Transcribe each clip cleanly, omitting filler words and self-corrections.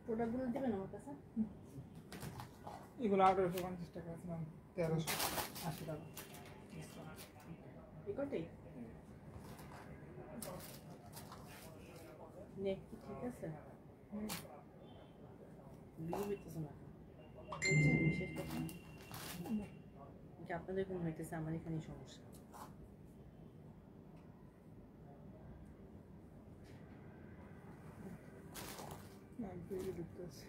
প্রোডাক্টগুলো দেবেন আমার কাছে। এগুলো 1850 টাকা আছে, 1380 টাকা। এটাই নেক কি ঠিক আছে? ভিউ হইতেছে না বুঝছেন? বিশেষ কথা যে আপনাদের কোন হইতেছে, আমার এখানে সমস্যা। না ভিডিও ঢুকতেছে।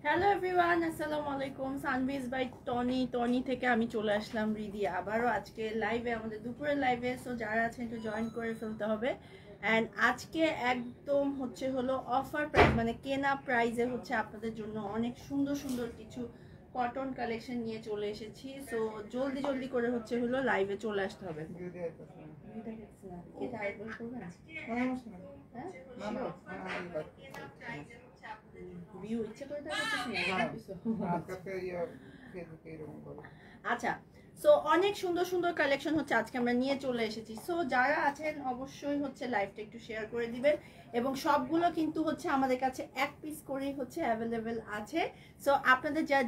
হ্যালো এভরিওয়ান, আসসালামু আলাইকুম। সানভিজ বাই টনি থেকে আমি চলে আসলাম রিদি আবারও আজকে লাইভে, আমাদের দুপুরের লাইভে। সো যারা আছেন একটু জয়েন করে ফেলতে হবে। অ্যান্ড আজকে একদম হলো অফার প্রাইস, মানে কেনা প্রাইসে হচ্ছে আপনাদের জন্য অনেক সুন্দর সুন্দর কিছু কটন কালেকশন নিয়ে চলে এসেছি। সো জলদি করে হলো লাইভে চলে আসতে হবে। ভিউ ইচ্ছে করে আচ্ছা। সো অনেক সুন্দর সুন্দর কালেকশন হচ্ছে আজকে আমরা নিয়ে চলে এসেছি। সো যারা আছেন অবশ্যই হচ্ছে লাইভটা একটু শেয়ার করে দিবেন, এবং সবগুলো কিন্তু হচ্ছে আমাদের কাছে এক পিস করেই হচ্ছে অ্যাভেলেবেল আছে। সো আপনাদের যার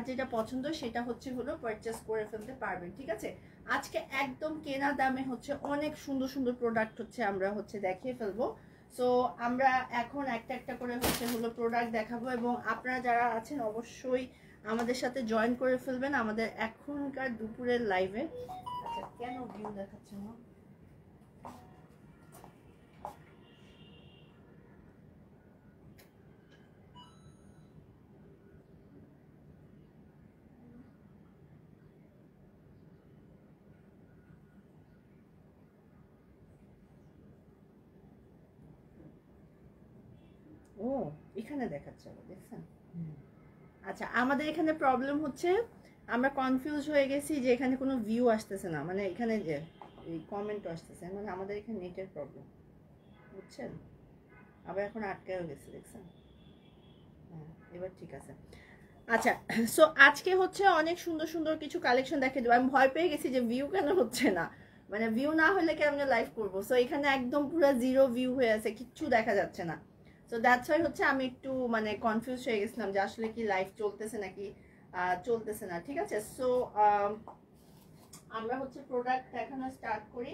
যেটা পছন্দ সেটা হলো পারচেস করে ফেলতে পারবেন, ঠিক আছে? আজকে একদম কেনা দামে হচ্ছে অনেক সুন্দর সুন্দর প্রোডাক্ট হচ্ছে আমরা দেখিয়ে ফেলবো। সো আমরা এখন একটা করে হলো প্রোডাক্ট দেখাবো, এবং আপনারা যারা আছেন অবশ্যই আমাদের সাথে জয়েন করে ফেলবেন আমাদের এখনকার দুপুরের লাইভে। আচ্ছা, কেন ভিউ দেখাচ্ছে না? ও এখানে দেখাচ্ছে, দেখছেন? আচ্ছা, আমাদের এখানে প্রবলেম হচ্ছে, আমরা কনফিউজ হয়ে গেছি যে এখানে কোনো ভিউ আসতেছে না, মানে এখানে যে এই কমেন্টও আসতেছে, মানে আমাদের এখানে নেটের প্রবলেম, বুঝছেন? আবার এখন আটকেও গেছে, দেখছেন? হ্যাঁ, এবার ঠিক আছে। আচ্ছা, সো আজকে হচ্ছে অনেক সুন্দর সুন্দর কিছু কালেকশন দেখে দেবো। আমি ভয় পেয়ে গেছি যে ভিউ কেন হচ্ছে না, মানে ভিউ না হলে কেমন লাইভ করবো। সো এখানে একদম পুরো জিরো ভিউ হয়ে আছে, কিচ্ছু দেখা যাচ্ছে না। সো দ্যাটস ওয়াই হচ্ছে আমি একটু মানে কনফিউজ হয়ে গেছিলাম যে আসলে কি লাইভ চলতেছে নাকি চলতেছে না, ঠিক আছে? সো আমরা হচ্ছে প্রোডাক্ট দেখানো স্টার্ট করি।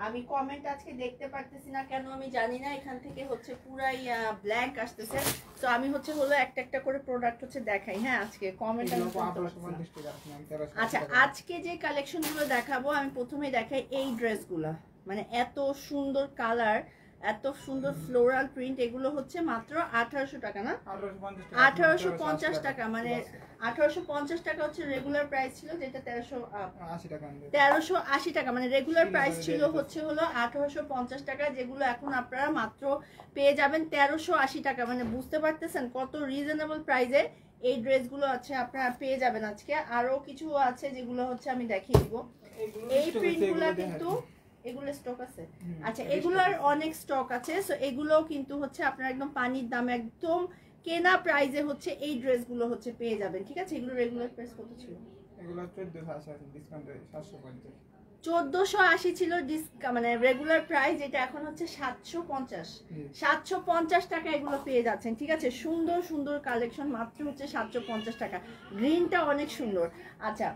আমি কমেন্ট আজকে দেখতে পারতেছি না কেন আমি জানি না, এখান থেকে হচ্ছে পুরাই ব্ল্যাঙ্ক আসতেছে। তো আমি হলো একটা করে প্রোডাক্ট দেখাই। হ্যাঁ, আজকে কমেন্ট আচ্ছা, আজকে যে কালেকশন গুলো দেখাবো আমি প্রথমেই দেখাই এই ড্রেসগুলো, মানে এত সুন্দর কালার, এত সুন্দর ফ্লোরাল প্রিন্ট, এগুলো হচ্ছে মাত্র 1800 টাকা, না 1850 টাকা, মানে 1850 টাকা হচ্ছে রেগুলার প্রাইস ছিল, যেটা 1380 টাকা, মানে রেগুলার প্রাইস ছিল হলো 1850 টাকা, যেগুলো এখন আপনারা মাত্র পেয়ে যাবেন 1380 টাকা। মানে বুঝতে পারতেছেন কত রিজনেবল প্রাইসে এই ড্রেসগুলো আছে, আপনারা পেয়ে যাবেন। আজকে আরো কিছু আছে যেগুলো হচ্ছে আমি দেখিয়ে দিব। এই প্রিন্টগুলো কিন্তু এগুলো স্টক আছে। আচ্ছা, এগুলোর অনেক স্টক আছে। সো এগুলো কিন্তু হচ্ছে আপনারা একদম পানির দামে একদম কেনা প্রাইসে হচ্ছে এই ড্রেসগুলো হচ্ছে পেয়ে যাবেন, ঠিক আছে? এগুলো রেগুলার প্রাইস কত ছিল? এগুলো 1480 আছে, ডিসকাউন্ট 750। 1480 ছিল মানে রেগুলার প্রাইস, এটা এখন হচ্ছে 750 টাকা এগুলো পেয়ে যাচ্ছেন, ঠিক আছে? সুন্দর সুন্দর কালেকশন, মাত্র হচ্ছে 750 টাকা। গ্রিনটা অনেক সুন্দর। আচ্ছা,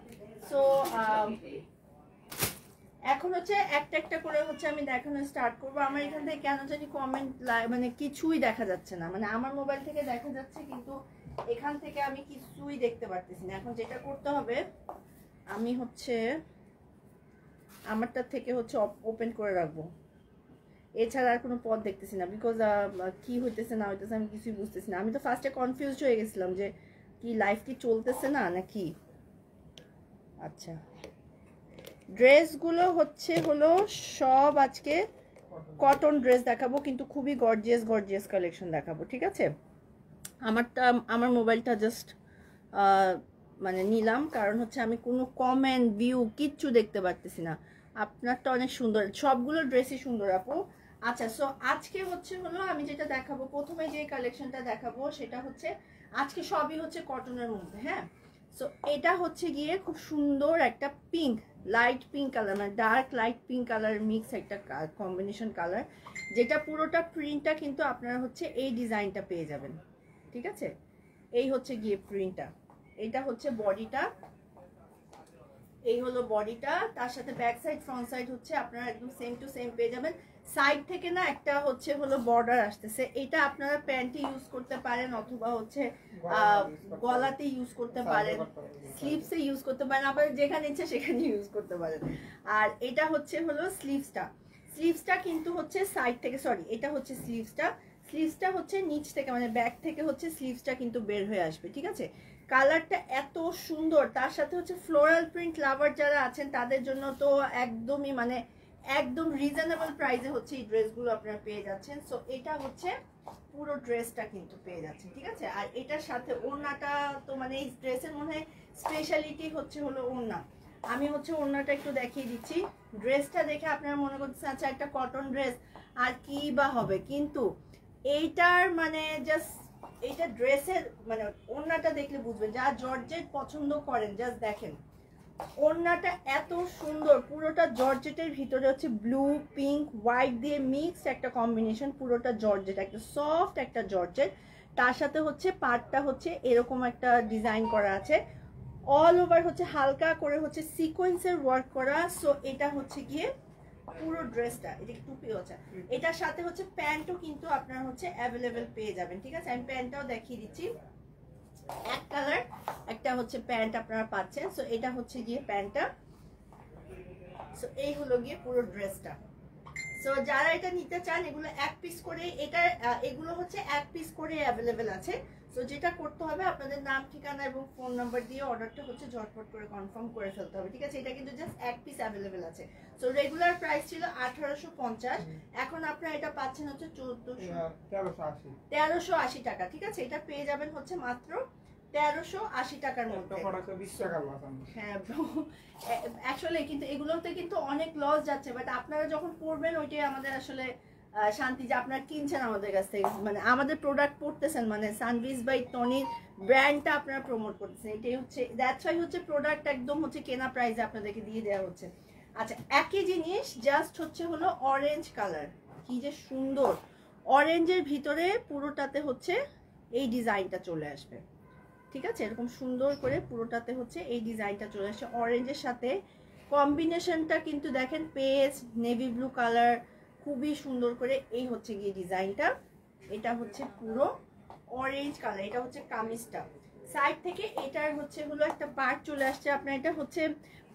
সো এখন হচ্ছে একটা করে হচ্ছে আমি দেখানো স্টার্ট করবো। আমার এখান থেকে কেন জানি কমেন্ট মানে কিছুই দেখা যাচ্ছে না, মানে আমার মোবাইল থেকে দেখা যাচ্ছে কিন্তু এখান থেকে আমি কিছুই দেখতে পারতেছি না। এখন যেটা করতে হবে, আমি হচ্ছে আমারটা থেকে হচ্ছে ওপেন করে রাখবো, এছাড়া আর কোনো পথ দেখতেছি না। বিকজ কি হইতেছে না হইতেছে আমি কিছুই বুঝতেছি না। আমি তো ফার্স্টে কনফিউজড হয়ে গেছিলাম যে কি লাইভ কি চলতেছে না নাকি। আচ্ছা, ড্রেসগুলো হলো সব আজকে কটন ড্রেস দেখাবো, কিন্তু খুবই গর্জিয়াস কালেকশন দেখাবো, ঠিক আছে? আমার মোবাইলটা জাস্ট মানে নিলাম, কারণ হচ্ছে আমি কোনো কমেন্ট ভিউ কিচ্ছু দেখতে পারতেছি না। আপনারটা অনেক সুন্দর, সবগুলো ড্রেসই সুন্দর আপু। আচ্ছা, সো আজকে হলো আমি যেটা দেখাবো, প্রথমে যে কালেকশনটা দেখাবো সেটা হচ্ছে আজকে সবই হচ্ছে কটনের মধ্যে। হ্যাঁ, সো এটা হচ্ছে গিয়ে খুব সুন্দর একটা পিঙ্ক, লাইট পিঙ্ক কালার, মানে dark light pink colour mix একটা কম্বিনেশন কালার, যেটা পুরোটা প্রিন্টটা কিন্তু আপনারা হচ্ছে এই ডিজাইনটা পেয়ে যাবেন। ঠিক আছে, এই হচ্ছে গিয়ে প্রিন্টটা, এটা হচ্ছে বডিটা, এই হলো বডিটা, তার সাথে ব্যাক সাইড ফ্রন্ট সাইড হচ্ছে আপনারা একদম সেম টু সেম পেয়ে যাবেন। সাইড থেকে না একটা হচ্ছে হলো বর্ডার আসতেছে, এটা আপনারা প্যান্টে ইউজ করতে পারেন অথবা হচ্ছে গলাতে ইউজ করতে পারেন, স্লিভসে ইউজ করতে পারেন, আবার যেখানে ইচ্ছে সেখানে ইউজ করতে পারেন। আর এটা হচ্ছে হলো স্লিভসটা, স্লিভসটা কিন্তু হচ্ছে সাইড থেকে, সরি এটা হচ্ছে স্লিভসটা, স্লিভসটা হচ্ছে নিচ থেকে মানে ব্যাক থেকে হচ্ছে স্লিভসটা কিন্তু বের হয়ে আসবে। ঠিক আছে, কালারটা এত সুন্দর, তার সাথে হচ্ছে ফ্লোরাল প্রিন্ট লাভার যারা আছেন তাদের জন্য তো একদমই মানে একদম রিজনেবল প্রাইসে হচ্ছে এই ড্রেসগুলো আপনারা পেয়ে যাচ্ছেন। সো এটা হচ্ছে পুরো ড্রেসটা কিন্তু পেয়ে যাচ্ছেন। ঠিক আছে, আর এটার সাথে ওড়নাটা তো মানে এই ড্রেসের মনে হয় স্পেশালিটি হচ্ছে হলো ওড়না। আমি হচ্ছে ওড়নাটা একটু দেখিয়ে দিচ্ছি, ড্রেসটা দেখে আপনারা মনে করতেছেন আচ্ছা একটা কটন ড্রেস আর কি বা হবে, কিন্তু এইটার মানে জাস্ট এইটা ড্রেসের মানে ওড়নাটা দেখলে বুঝবেন, যা জর্জেট পছন্দ করেন জাস্ট দেখেন ওড়নাটা এত সুন্দর, পুরোটা জর্জেটের ভিতরে হচ্ছে ব্লু পিঙ্ক হোয়াইট দিয়ে মিক্স একটা কম্বিনেশন, পুরোটা জর্জেট, একটা সফট একটা জর্জেট, তার সাথে হচ্ছে পাটটা হচ্ছে এরকম একটা ডিজাইন করা আছে, অল ওভার হচ্ছে হালকা করে হচ্ছে সিকোয়েন্সের ওয়ার্ক করা। সো এটা হচ্ছে গিয়ে পুরো ড্রেসটা, এদিকে টুপি হচ্ছে, এটার সাথে হচ্ছে প্যান্টও কিন্তু আপনার হচ্ছে অ্যাভেলেবেল পেয়ে যাবেন। ঠিক আছে, আমি প্যান্টটাও দেখিয়ে দিচ্ছি, এক কালার একটা হচ্ছে প্যান্ট আপনারা পাচ্ছেন। সো এটা হচ্ছে গিয়ে প্যান্টটা, সো এই হলো গিয়ে পুরো ড্রেসটা। সো যারা এটা নিতে চান এগুলো এক পিস করে, এটা এগুলো হচ্ছে এক পিস করে অ্যাভেলেবেল আছে। সো যেটা করতে হবে আপনাদের নাম ঠিকানা এবং ফোন নাম্বার দিয়ে অর্ডারটা হচ্ছে ঝটপট করে কনফার্ম করে ফেলতে হবে। ঠিক আছে, এটা কিন্তু জাস্ট এক পিস অ্যাভেলেবেল আছে। সো রেগুলার প্রাইস ছিল 1850, এখন আপনারা এটা পাচ্ছেন হচ্ছে 1380 টাকা। ঠিক আছে, এটা পেয়ে যাবেন হচ্ছে মাত্র 1380 টাকার মধ্যে। হ্যাঁ অ্যাকচুয়ালি কিন্তু এগুলোতে কিন্তু অনেক লস যাচ্ছে, বাট আপনারা যখন পড়বেন ওইটাই আমাদের আসলে শান্তি, যে আপনারা কিনছেন আমাদের কাছ থেকে, মানে আমাদের প্রোডাক্ট পড়তেছেন, মানে সানভিজ বাই টনির ব্র্যান্ডটা আপনারা প্রমোট করতেছেন, এটাই হচ্ছে দ্যাটস ওয়াই হচ্ছে প্রোডাক্ট একদম হচ্ছে কেনা প্রাইসে আপনাদেরকে দিয়ে দেওয়া হচ্ছে। আচ্ছা একই জিনিস জাস্ট হচ্ছে হলো অরেঞ্জ কালার, কি যে সুন্দর, অরেঞ্জের ভিতরে পুরোটাতে হচ্ছে এই ডিজাইনটা চলে আসবে। ঠিক আছে, এরকম সুন্দর করে পুরোটাতে হচ্ছে এই ডিজাইনটা চলে আসছে অরেঞ্জের সাথে, কম্বিনেশনটা কিন্তু দেখেন পেস্ট নেভি ব্লু কালার, খুবই সুন্দর করে এই হচ্ছে গিয়ে ডিজাইনটা, এটা হচ্ছে পুরো অরেঞ্জ কালার, এটা হচ্ছে কামিজটা। সাইড থেকে এটার হচ্ছে হলো একটা পার্ট চলে আসছে, আপনার এটা হচ্ছে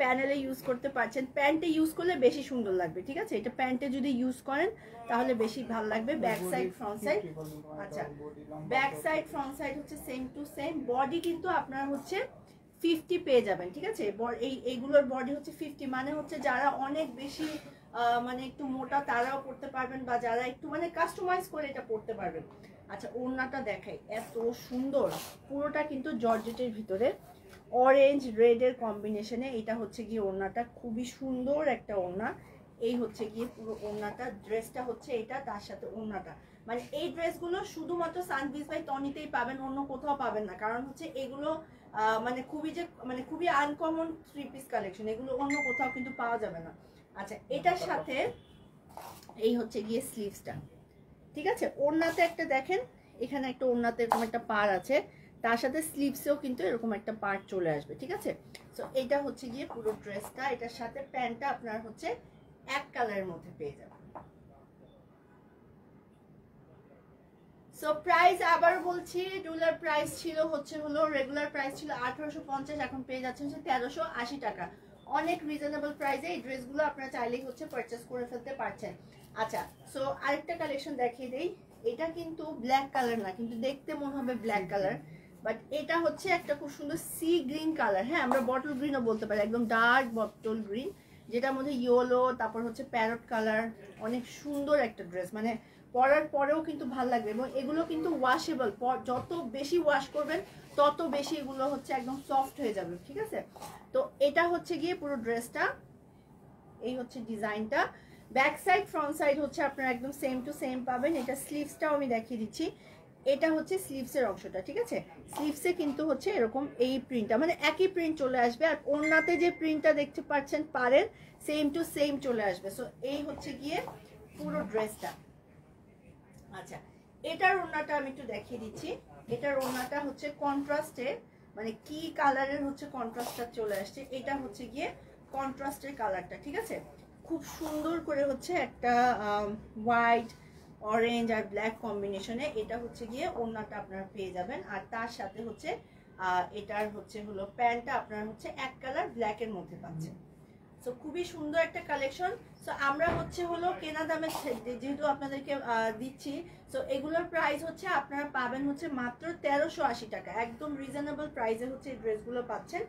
প্যানেলে ইউজ করতে পারছেন, প্যান্টে ইউজ করলে বেশি সুন্দর লাগবে। ঠিক আছে, এটা প্যান্টে যদি ইউজ করেন তাহলে বেশি ভালো লাগবে। ব্যাক সাইড ফ্রন্ট সাইড, আচ্ছা ব্যাক সাইড ফ্রন্ট সাইড হচ্ছে সেম টু সেম, বডি কিন্তু আপনার হচ্ছে 50 পেয়ে যাবেন। ঠিক আছে, এইগুলোর বডি হচ্ছে 50, মানে হচ্ছে যারা অনেক বেশি মানে একটু মোটা তারাও পড়তে পারবেন, বা যারা একটু মানে কাস্টমাইজ করে এটা পড়তে পারবেন। আচ্ছা ওড়নাটা দেখাই, এত সুন্দর, পুরোটা কিন্তু জর্জেটের ভিতরে অরেঞ্জ রেডের কম্বিনেশনে, এটা হচ্ছে গিয়ে ওড়নাটা, খুবই সুন্দর একটা ওড়না, এই হচ্ছে গিয়ে পুরো ওড়নাটা, ড্রেসটা হচ্ছে এটা, তার সাথে ওড়নাটা, মানে এই ড্রেসগুলো শুধুমাত্র সানভিজ বাই টনিতেই পাবেন, অন্য কোথাও পাবেন না, কারণ হচ্ছে এগুলো মানে খুবই আনকমন থ্রি পিস কালেকশন, এগুলো অন্য কোথাও কিন্তু পাওয়া যাবে না। আচ্ছা এটার সাথে এই হচ্ছে গিয়ে স্লিভসটা। ঠিক আছে, ওড়নাতে একটা দেখেন, এখানে একটা ওড়নাতে এরকম একটা পার আছে, তার সাথে স্লিভসেও কিন্তু এরকম একটা পার্ট চলে আসবে। ঠিক আছে, সো এটা হচ্ছে গিয়ে পুরো ড্রেসটা, এটার সাথে প্যান্টটা আপনার হচ্ছে এক কালারের মধ্যে পেয়ে যাবেন। সো প্রাইস আবার বলছি, রেগুলার প্রাইস ছিল হচ্ছে হলো রেগুলার প্রাইস ছিল 1850, এখন পেয়ে যাচ্ছেন হচ্ছে 1380 টাকা, অনেক রিজনেবল প্রাইসে এই ড্রেসগুলো আপনারা চাইলেই হচ্ছে পারচেস করে ফেলতে পারছেন। আচ্ছা সো আরেকটা কালেকশন দেখিয়ে দেই, এটা কিন্তু ব্ল্যাক কালার না, কিন্তু দেখতে মনে হবে ব্ল্যাক কালার, বাট এটা হচ্ছে একটা খুব সুন্দর সি গ্রিন কালার, হ্যাঁ আমরা বটল গ্রিনও বলতে পারি, একদম ডার্ক বটল গ্রিন, যেটার মধ্যে ইয়েলো, তারপর হচ্ছে প্যারট কালার, অনেক সুন্দর একটা ড্রেস, মানে পরার পরেও কিন্তু ভালো লাগবে, এবং এগুলো কিন্তু ওয়াশেবল, যত বেশি ওয়াশ করবেন তত বেশি এগুলো হচ্ছে একদম সফট হয়ে যাবে। ঠিক আছে, তো এটা হচ্ছে গিয়ে পুরো ড্রেসটা, এই হচ্ছে ডিজাইনটা, ব্যাক সাইড ফ্রন্ট সাইড হচ্ছে আপনারা একদম সেম টু সেম পাবেন। এটা স্লিভসটাও আমি দেখিয়ে দিচ্ছি, এটা হচ্ছে স্লিভসের অংশটা, ঠিক আছে? স্লিভসে কিন্তু হচ্ছে এরকম এই প্রিন্টটা, মানে একই প্রিন্ট চলে আসবে। আর ওড়নাতে যে প্রিন্টটা দেখতে পাচ্ছেন পারের সেম টু সেম চলে আসবে। সো এই হচ্ছে গিয়ে পুরো ড্রেসটা। আচ্ছা, এটার ওড়নাটা আমি একটু দেখিয়ে দিচ্ছি। এটার ওড়নাটা হচ্ছে কন্ট্রাস্টে, মানে কি কালারের হচ্ছে কন্ট্রাস্টটা চলে আসছে, এটা হচ্ছে গিয়ে কন্ট্রাস্টের কালারটা, ঠিক আছে? খুব সুন্দর করে হচ্ছে একটা হোয়াইট, অরেঞ্জ আর ব্ল্যাক কম্বিনেশনে এটা হচ্ছে গিয়ে ওড়নাটা আপনারা পেয়ে যাবেন। আর তার সাথে হচ্ছে এটার হচ্ছে হলো প্যান্টটা আপনারা হচ্ছে এক কালার ব্ল্যাকের মধ্যে পাচ্ছেন। সো খুবই সুন্দর একটা কালেকশন। সো আমরা হচ্ছে হলো কেনা দামে যেহেতু আপনাদেরকে দিচ্ছি, সো এগুলোর প্রাইস হচ্ছে আপনারা পাবেন হচ্ছে মাত্র 1380 টাকা। একদম রিজনেবল প্রাইসে হচ্ছে এই ড্রেসগুলো পাচ্ছেন,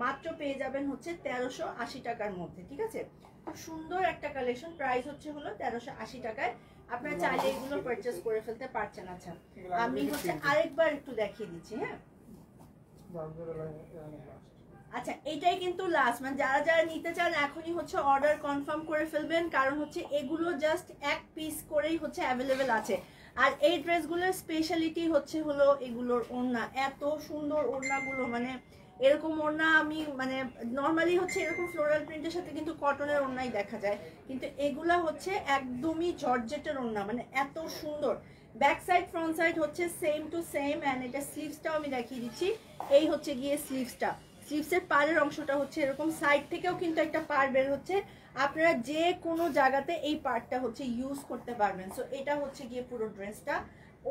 মাত্র পেয়ে যাবেন হচ্ছে 1380 টাকার মধ্যে, ঠিক আছে? খুব সুন্দর একটা কালেকশন, প্রাইস হচ্ছে হলো 1380 টাকায়। আপনারা চাইলে এগুলো পারচেস করে ফেলতে পারছেন। আচ্ছা, আমি হচ্ছে আরেকবার একটু দেখিয়ে দিচ্ছি। হ্যাঁ, আচ্ছা, এটাই কিন্তু লাস্ট, মানে যারা যারা নিতে চান এখনই হচ্ছে অর্ডার কনফার্ম করে ফেলবেন, কারণ হচ্ছে এগুলো জাস্ট এক পিস করেই হচ্ছে অ্যাভেলেবেল আছে। আর এই ড্রেসগুলোর স্পেশালিটি হচ্ছে হলো এগুলোর ওড়না, এত সুন্দর ওড়নাগুলো, মানে এরকম ওড়না আমি মানে নর্মালি হচ্ছে এরকম ফ্লোরাল প্রিন্টের সাথে কিন্তু কটনের ওড়নাই দেখা যায়, কিন্তু এগুলা হচ্ছে একদমই জর্জেটের ওড়না, মানে এত সুন্দর। ব্যাক সাইড ফ্রন্ট সাইড হচ্ছে সেম টু সেম। অ্যান্ড এটা স্লিভসটাও আমি দেখিয়ে দিচ্ছি, এই হচ্ছে গিয়ে স্লিভসটা। স্লিভসের পাড়ের অংশটা হচ্ছে এরকম, সাইড থেকেও কিন্তু একটা পাড় বের হচ্ছে, আপনারা যে কোনো জায়গাতে এই পার্টটা হচ্ছে ইউজ করতে পারবেন। সো এটা হচ্ছে গিয়ে পুরো ড্রেসটা।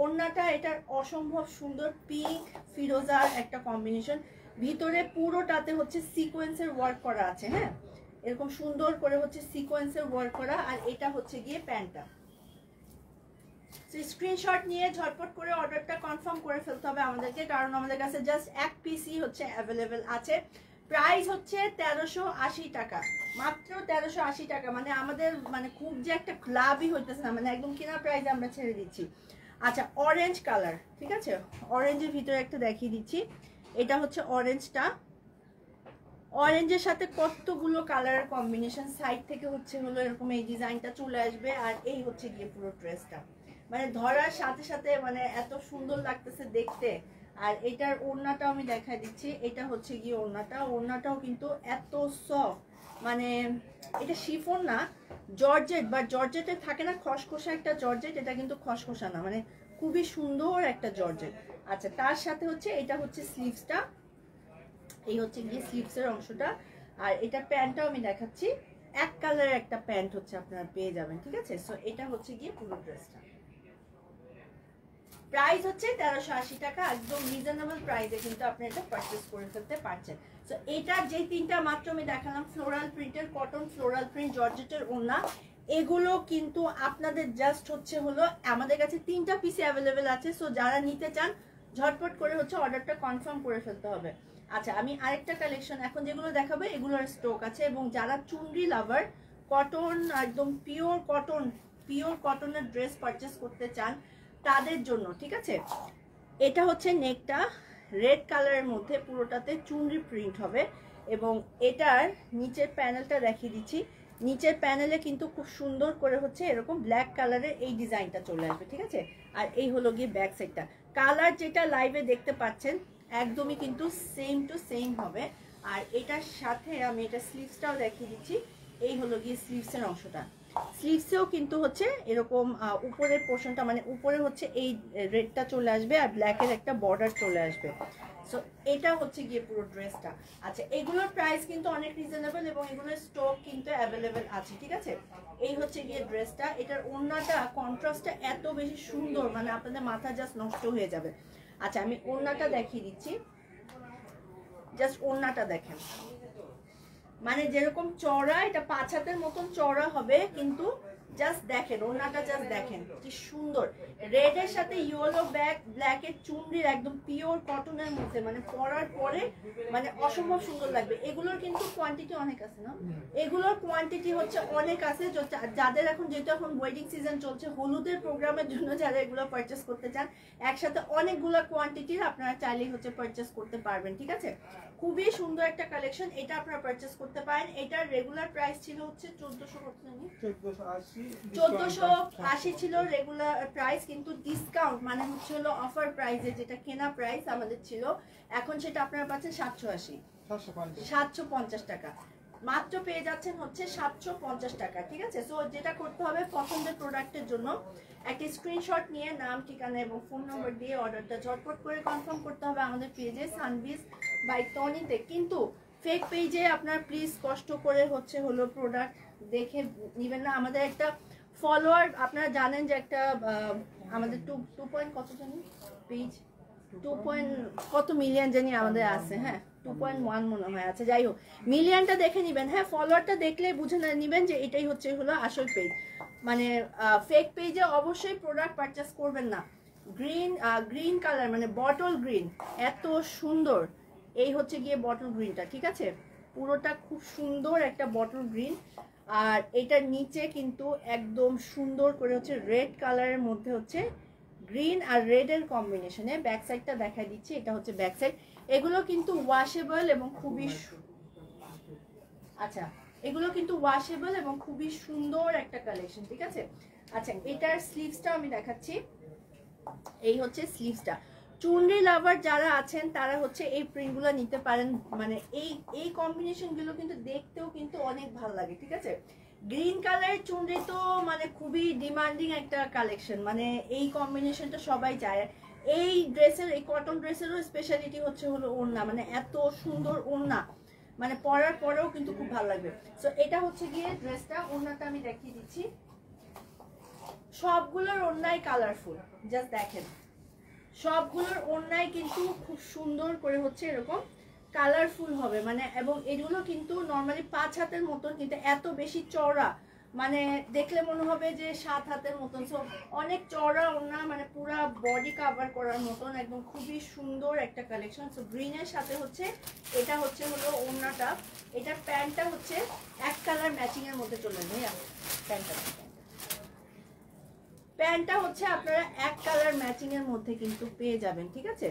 ওড়নাটা এটার অসম্ভব সুন্দর, পিঙ্ক ফিরোজার একটা কম্বিনেশন, ভিতরে পুরোটাতে হচ্ছে সিকোয়েন্সের ওয়ার্ক করা আছে। হ্যাঁ, এরকম সুন্দর করে হচ্ছে সিকোয়েন্সের ওয়ার্ক করা। আর এটা হচ্ছে গিয়ে প্যান্টটা। স্ক্রিনশট নিয়ে ঝটপট করে অর্ডারটা কনফার্ম করে ফেলতে হবে আমাদেরকে, কারণ আমাদের কাছে জাস্ট এক পিসই হচ্ছে অ্যাভেলেবেল আছে। প্রাইস হচ্ছে 1380 টাকা, মাত্র 1380 টাকা। মানে আমাদের মানে খুব যে একটা লাভই হইতেছে না, মানে একদম কেনা প্রাইস আমরা ছেড়ে দিচ্ছি। আচ্ছা, অরেঞ্জ কালার, ঠিক আছে? অরেঞ্জের ভিতরে একটা দেখিয়ে দিচ্ছি, এটা হচ্ছে অরেঞ্জটা। অরেঞ্জের সাথে কতগুলো কালারের কম্বিনেশন, সাইড থেকে হচ্ছে হলো এরকম এই ডিজাইনটা চলে আসবে। আর এই হচ্ছে গিয়ে পুরো ড্রেসটা, মানে ধরার সাথে সাথে মানে এত সুন্দর লাগতেছে দেখতে। আর এটার ওড়নাটাও আমি দেখাই দিচ্ছি, এটা হচ্ছে গিয়ে ওড়নাটা। ওড়নাটাও কিন্তু এত সফট, মানে এটা শিফন না, জর্জেট, বা জর্জেটে থাকে না খসখসা একটা জর্জেট, এটা কিন্তু খসখসা না, মানে খুবই সুন্দর একটা জর্জেট। আচ্ছা, তার সাথে হচ্ছে এটা হচ্ছে স্লিভসটা, এই হচ্ছে গিয়ে স্লিভসের অংশটা। আর এটা প্যান্টটাও আমি দেখাচ্ছি, এক কালারের একটা প্যান্ট হচ্ছে আপনারা পেয়ে যাবেন, ঠিক আছে? সো এটা হচ্ছে গিয়ে পুরো ড্রেসটা। প্রাইস হচ্ছে 1380 টাকা, একদম রিজনেবল প্রাইসে কিন্তু আপনি এটা পারচেজ করে ফেলতে পারছেন। সো এটার যে তিনটা মাত্র আমি দেখালাম, ফ্লোরাল প্রিন্টের কটন, ফ্লোরাল প্রিন্ট, জর্জেটের ওড়না, এগুলো কিন্তু আপনাদের জাস্ট হচ্ছে হলো আমাদের কাছে তিনটা পিসে অ্যাভেলেবেল আছে। সো যারা নিতে চান ঝটপট করে হচ্ছে অর্ডারটা কনফার্ম করে ফেলতে হবে। আচ্ছা, আমি আরেকটা কালেকশন এখন যেগুলো দেখাবো এগুলোর স্টক আছে, এবং যারা চুনরি লাভার, কটন একদম পিওর কটনের ড্রেস পারচেস করতে চান তাদের জন্য, ঠিক আছে? এটা হচ্ছে নেকটা রেড কালারের মধ্যে, পুরোটাতে চুনরি প্রিন্ট হবে। এবং এটার নিচের প্যানেলটা দেখিয়ে দিচ্ছি, নিচের প্যানেলে কিন্তু খুব সুন্দর করে হচ্ছে এরকম ব্ল্যাক কালারের এই ডিজাইনটা চলে আসবে, ঠিক আছে? আর এই হলো গিয়ে ব্যাক সাইডটা, কালার যেটা লাইভে দেখতে পাচ্ছেন একদমই কিন্তু সেম টু সেম হবে। আর এটার সাথে আমি এটা স্লিভসটাও দেখিয়ে দিচ্ছি, এই হলো গিয়ে স্লিভসের অংশটা। স্লিভসেও কিন্তু হচ্ছে এরকম উপরের পোর্শনটা, মানে উপরে হচ্ছে এই রেডটা চলে আসবে আর ব্ল্যাকের একটা বর্ডার চলে আসবে। সো এটা হচ্ছে গিয়ে পুরো ড্রেসটা। আচ্ছা, এগুলোর প্রাইস কিন্তু অনেক রিজনেবল এবং এগুলোর স্টক কিন্তু অ্যাভেলেবেল আছে, ঠিক আছে? এই হচ্ছে গিয়ে ড্রেসটা। এটার ওড়নাটা কন্ট্রাস্টটা এত বেশি সুন্দর, মানে আপনাদের মাথা জাস্ট নষ্ট হয়ে যাবে। আচ্ছা, আমি ওড়নাটা দেখিয়ে দিচ্ছি, জাস্ট ওড়নাটা দেখেন, মানে যেরকম চওড়া, এটা 5 হাতের মতন চওড়া হবে, কিন্তু জাস্ট দেখেন ওড়নাটা, জাস্ট দেখেন কি সুন্দর। রেড এর সাথে ইয়েলো ব্ল্যাক এর চুনরির একদম পিওর কটনের মধ্যে, মানে পরার পরে মানে অসম্ভব সুন্দর লাগবে। এগুলোর কিন্তু কোয়ান্টিটি অনেক আছে না, এগুলোর কোয়ান্টিটি হচ্ছে অনেক আছে। যাদের এখন যেহেতু এখন ওয়েডিং সিজন চলছে, হলুদের প্রোগ্রামের জন্য যারা এগুলো পারচেস করতে চান, একসাথে অনেকগুলো কোয়ান্টিটির আপনারা চাইলেই হচ্ছে পারচেস করতে পারবেন, ঠিক আছে? খুবই সুন্দর একটা কালেকশন, এটা আপনারা পারচেস করতে পারেন। এটার রেগুলার প্রাইস ছিল হচ্ছে 1480, 1480 ছিল রেগুলার প্রাইস, কিন্তু ডিসকাউন্ট মানে হচ্ছে হলো অফার প্রাইসে যেটা কেনা প্রাইস আমাদের ছিল, এখন সেটা আপনারা পাচ্ছেন 780, 750 টাকা মাত্র পেয়ে যাচ্ছেন হচ্ছে 750 টাকা। ঠিক আছে, সো যেটা করতে হবে পছন্দের প্রোডাক্টের জন্য একটা স্ক্রিনশট নিয়ে নাম ঠিকানা এবং ফোন নম্বর দিয়ে অর্ডারটা ঝটপট করে কনফার্ম করতে হবে আমাদের পেজে সানবিজ বাই টনিতে। কিন্তু ফেক পেজে আপনার প্লিজ কষ্ট করে হচ্ছে হলো প্রোডাক্ট দেখে নেবেন না। আমাদের একটা ফলোয়ার আপনারা জানেন যে একটা আমাদের 2 পয়েন্ট কত জানি পেজ 2 পয়েন্ট কত মিলিয়ন জানি আমাদের আছে, হ্যাঁ 2.1 মনে হয় আছে, যাই হোক মিলিয়নটা দেখে নেবেন। হ্যাঁ ফলোয়ারটা দেখলে বুঝে নেবেন যে এটাই হচ্ছে হলো আসল পেজ, মানে ফেক পেজে অবশ্যই প্রোডাক্ট পারচেস করবেন না। গ্রিন কালার মানে বটল গ্রিন, এত সুন্দর, এই হচ্ছে গিয়ে বটল গ্রিনটা। ঠিক আছে, পুরোটা খুব সুন্দর একটা বটল গ্রিন, আর এটার নিচে কিন্তু একদম সুন্দর করে হচ্ছে রেড কালারের মধ্যে হচ্ছে গ্রিন আর রেড এর কম্বিনেশনে। ব্যাক সাইডটা দেখা দিচ্ছি, এটা হচ্ছে ব্যাক সাইড। এগুলো কিন্তু ওয়াশেবল এবং খুবই আচ্ছা, এগুলো কিন্তু ওয়াশেবল এবং খুবই সুন্দর একটা কালেকশন। ঠিক আছে, আচ্ছা এটার স্লিভসটা আমি দেখাচ্ছি, এই হচ্ছে স্লিভসটা। চুনরি লাভার যারা আছেন তারা হচ্ছে এই প্রিন্টগুলো নিতে পারেন, মানে এই কম্বিনেশনগুলো কিন্তু দেখতেও কিন্তু অনেক ভালো লাগে। ঠিক আছে, গ্রিন কালারের চুনরি তো মানে খুবই ডিমান্ডিং একটা কালেকশন, মানে এই কম্বিনেশনটা সবাই চায়। এই ড্রেসের, এই কটন ড্রেসেরও স্পেশালিটি হচ্ছে হলো ওড়না, মানে এত সুন্দর ওড়না, মানে পরার পরেও কিন্তু খুব ভালো লাগবে। সো এটা হচ্ছে গিয়ে ড্রেসটা, ওড়নাটা আমি দেখিয়ে দিচ্ছি। সবগুলোর ওড়নাই কালারফুল, জাস্ট দেখেন সবগুলোর ওড়নাই কিন্তু খুব সুন্দর করে হচ্ছে এরকম কালারফুল হবে, মানে এবং এগুলো কিন্তু নর্মালি 5 হাতের মতন, কিন্তু এত বেশি চওড়া, মানে দেখলে মনে হবে যে 7 হাতের মতন। সো অনেক চওড়া ওড়না, মানে পুরো বডি কভার করার মতন, একদম খুবই সুন্দর একটা কালেকশন। সো গ্রিনের সাথে হচ্ছে এটা হচ্ছে হলো ওড়নাটা, এটার প্যান্টটা হচ্ছে এক কালার ম্যাচিং এর মধ্যে চলে যাবে। প্যান্টটা হচ্ছে আপনারা এক কালার ম্যাচিং এর মধ্যে কিন্তু পেয়ে যাবেন। ঠিক আছে,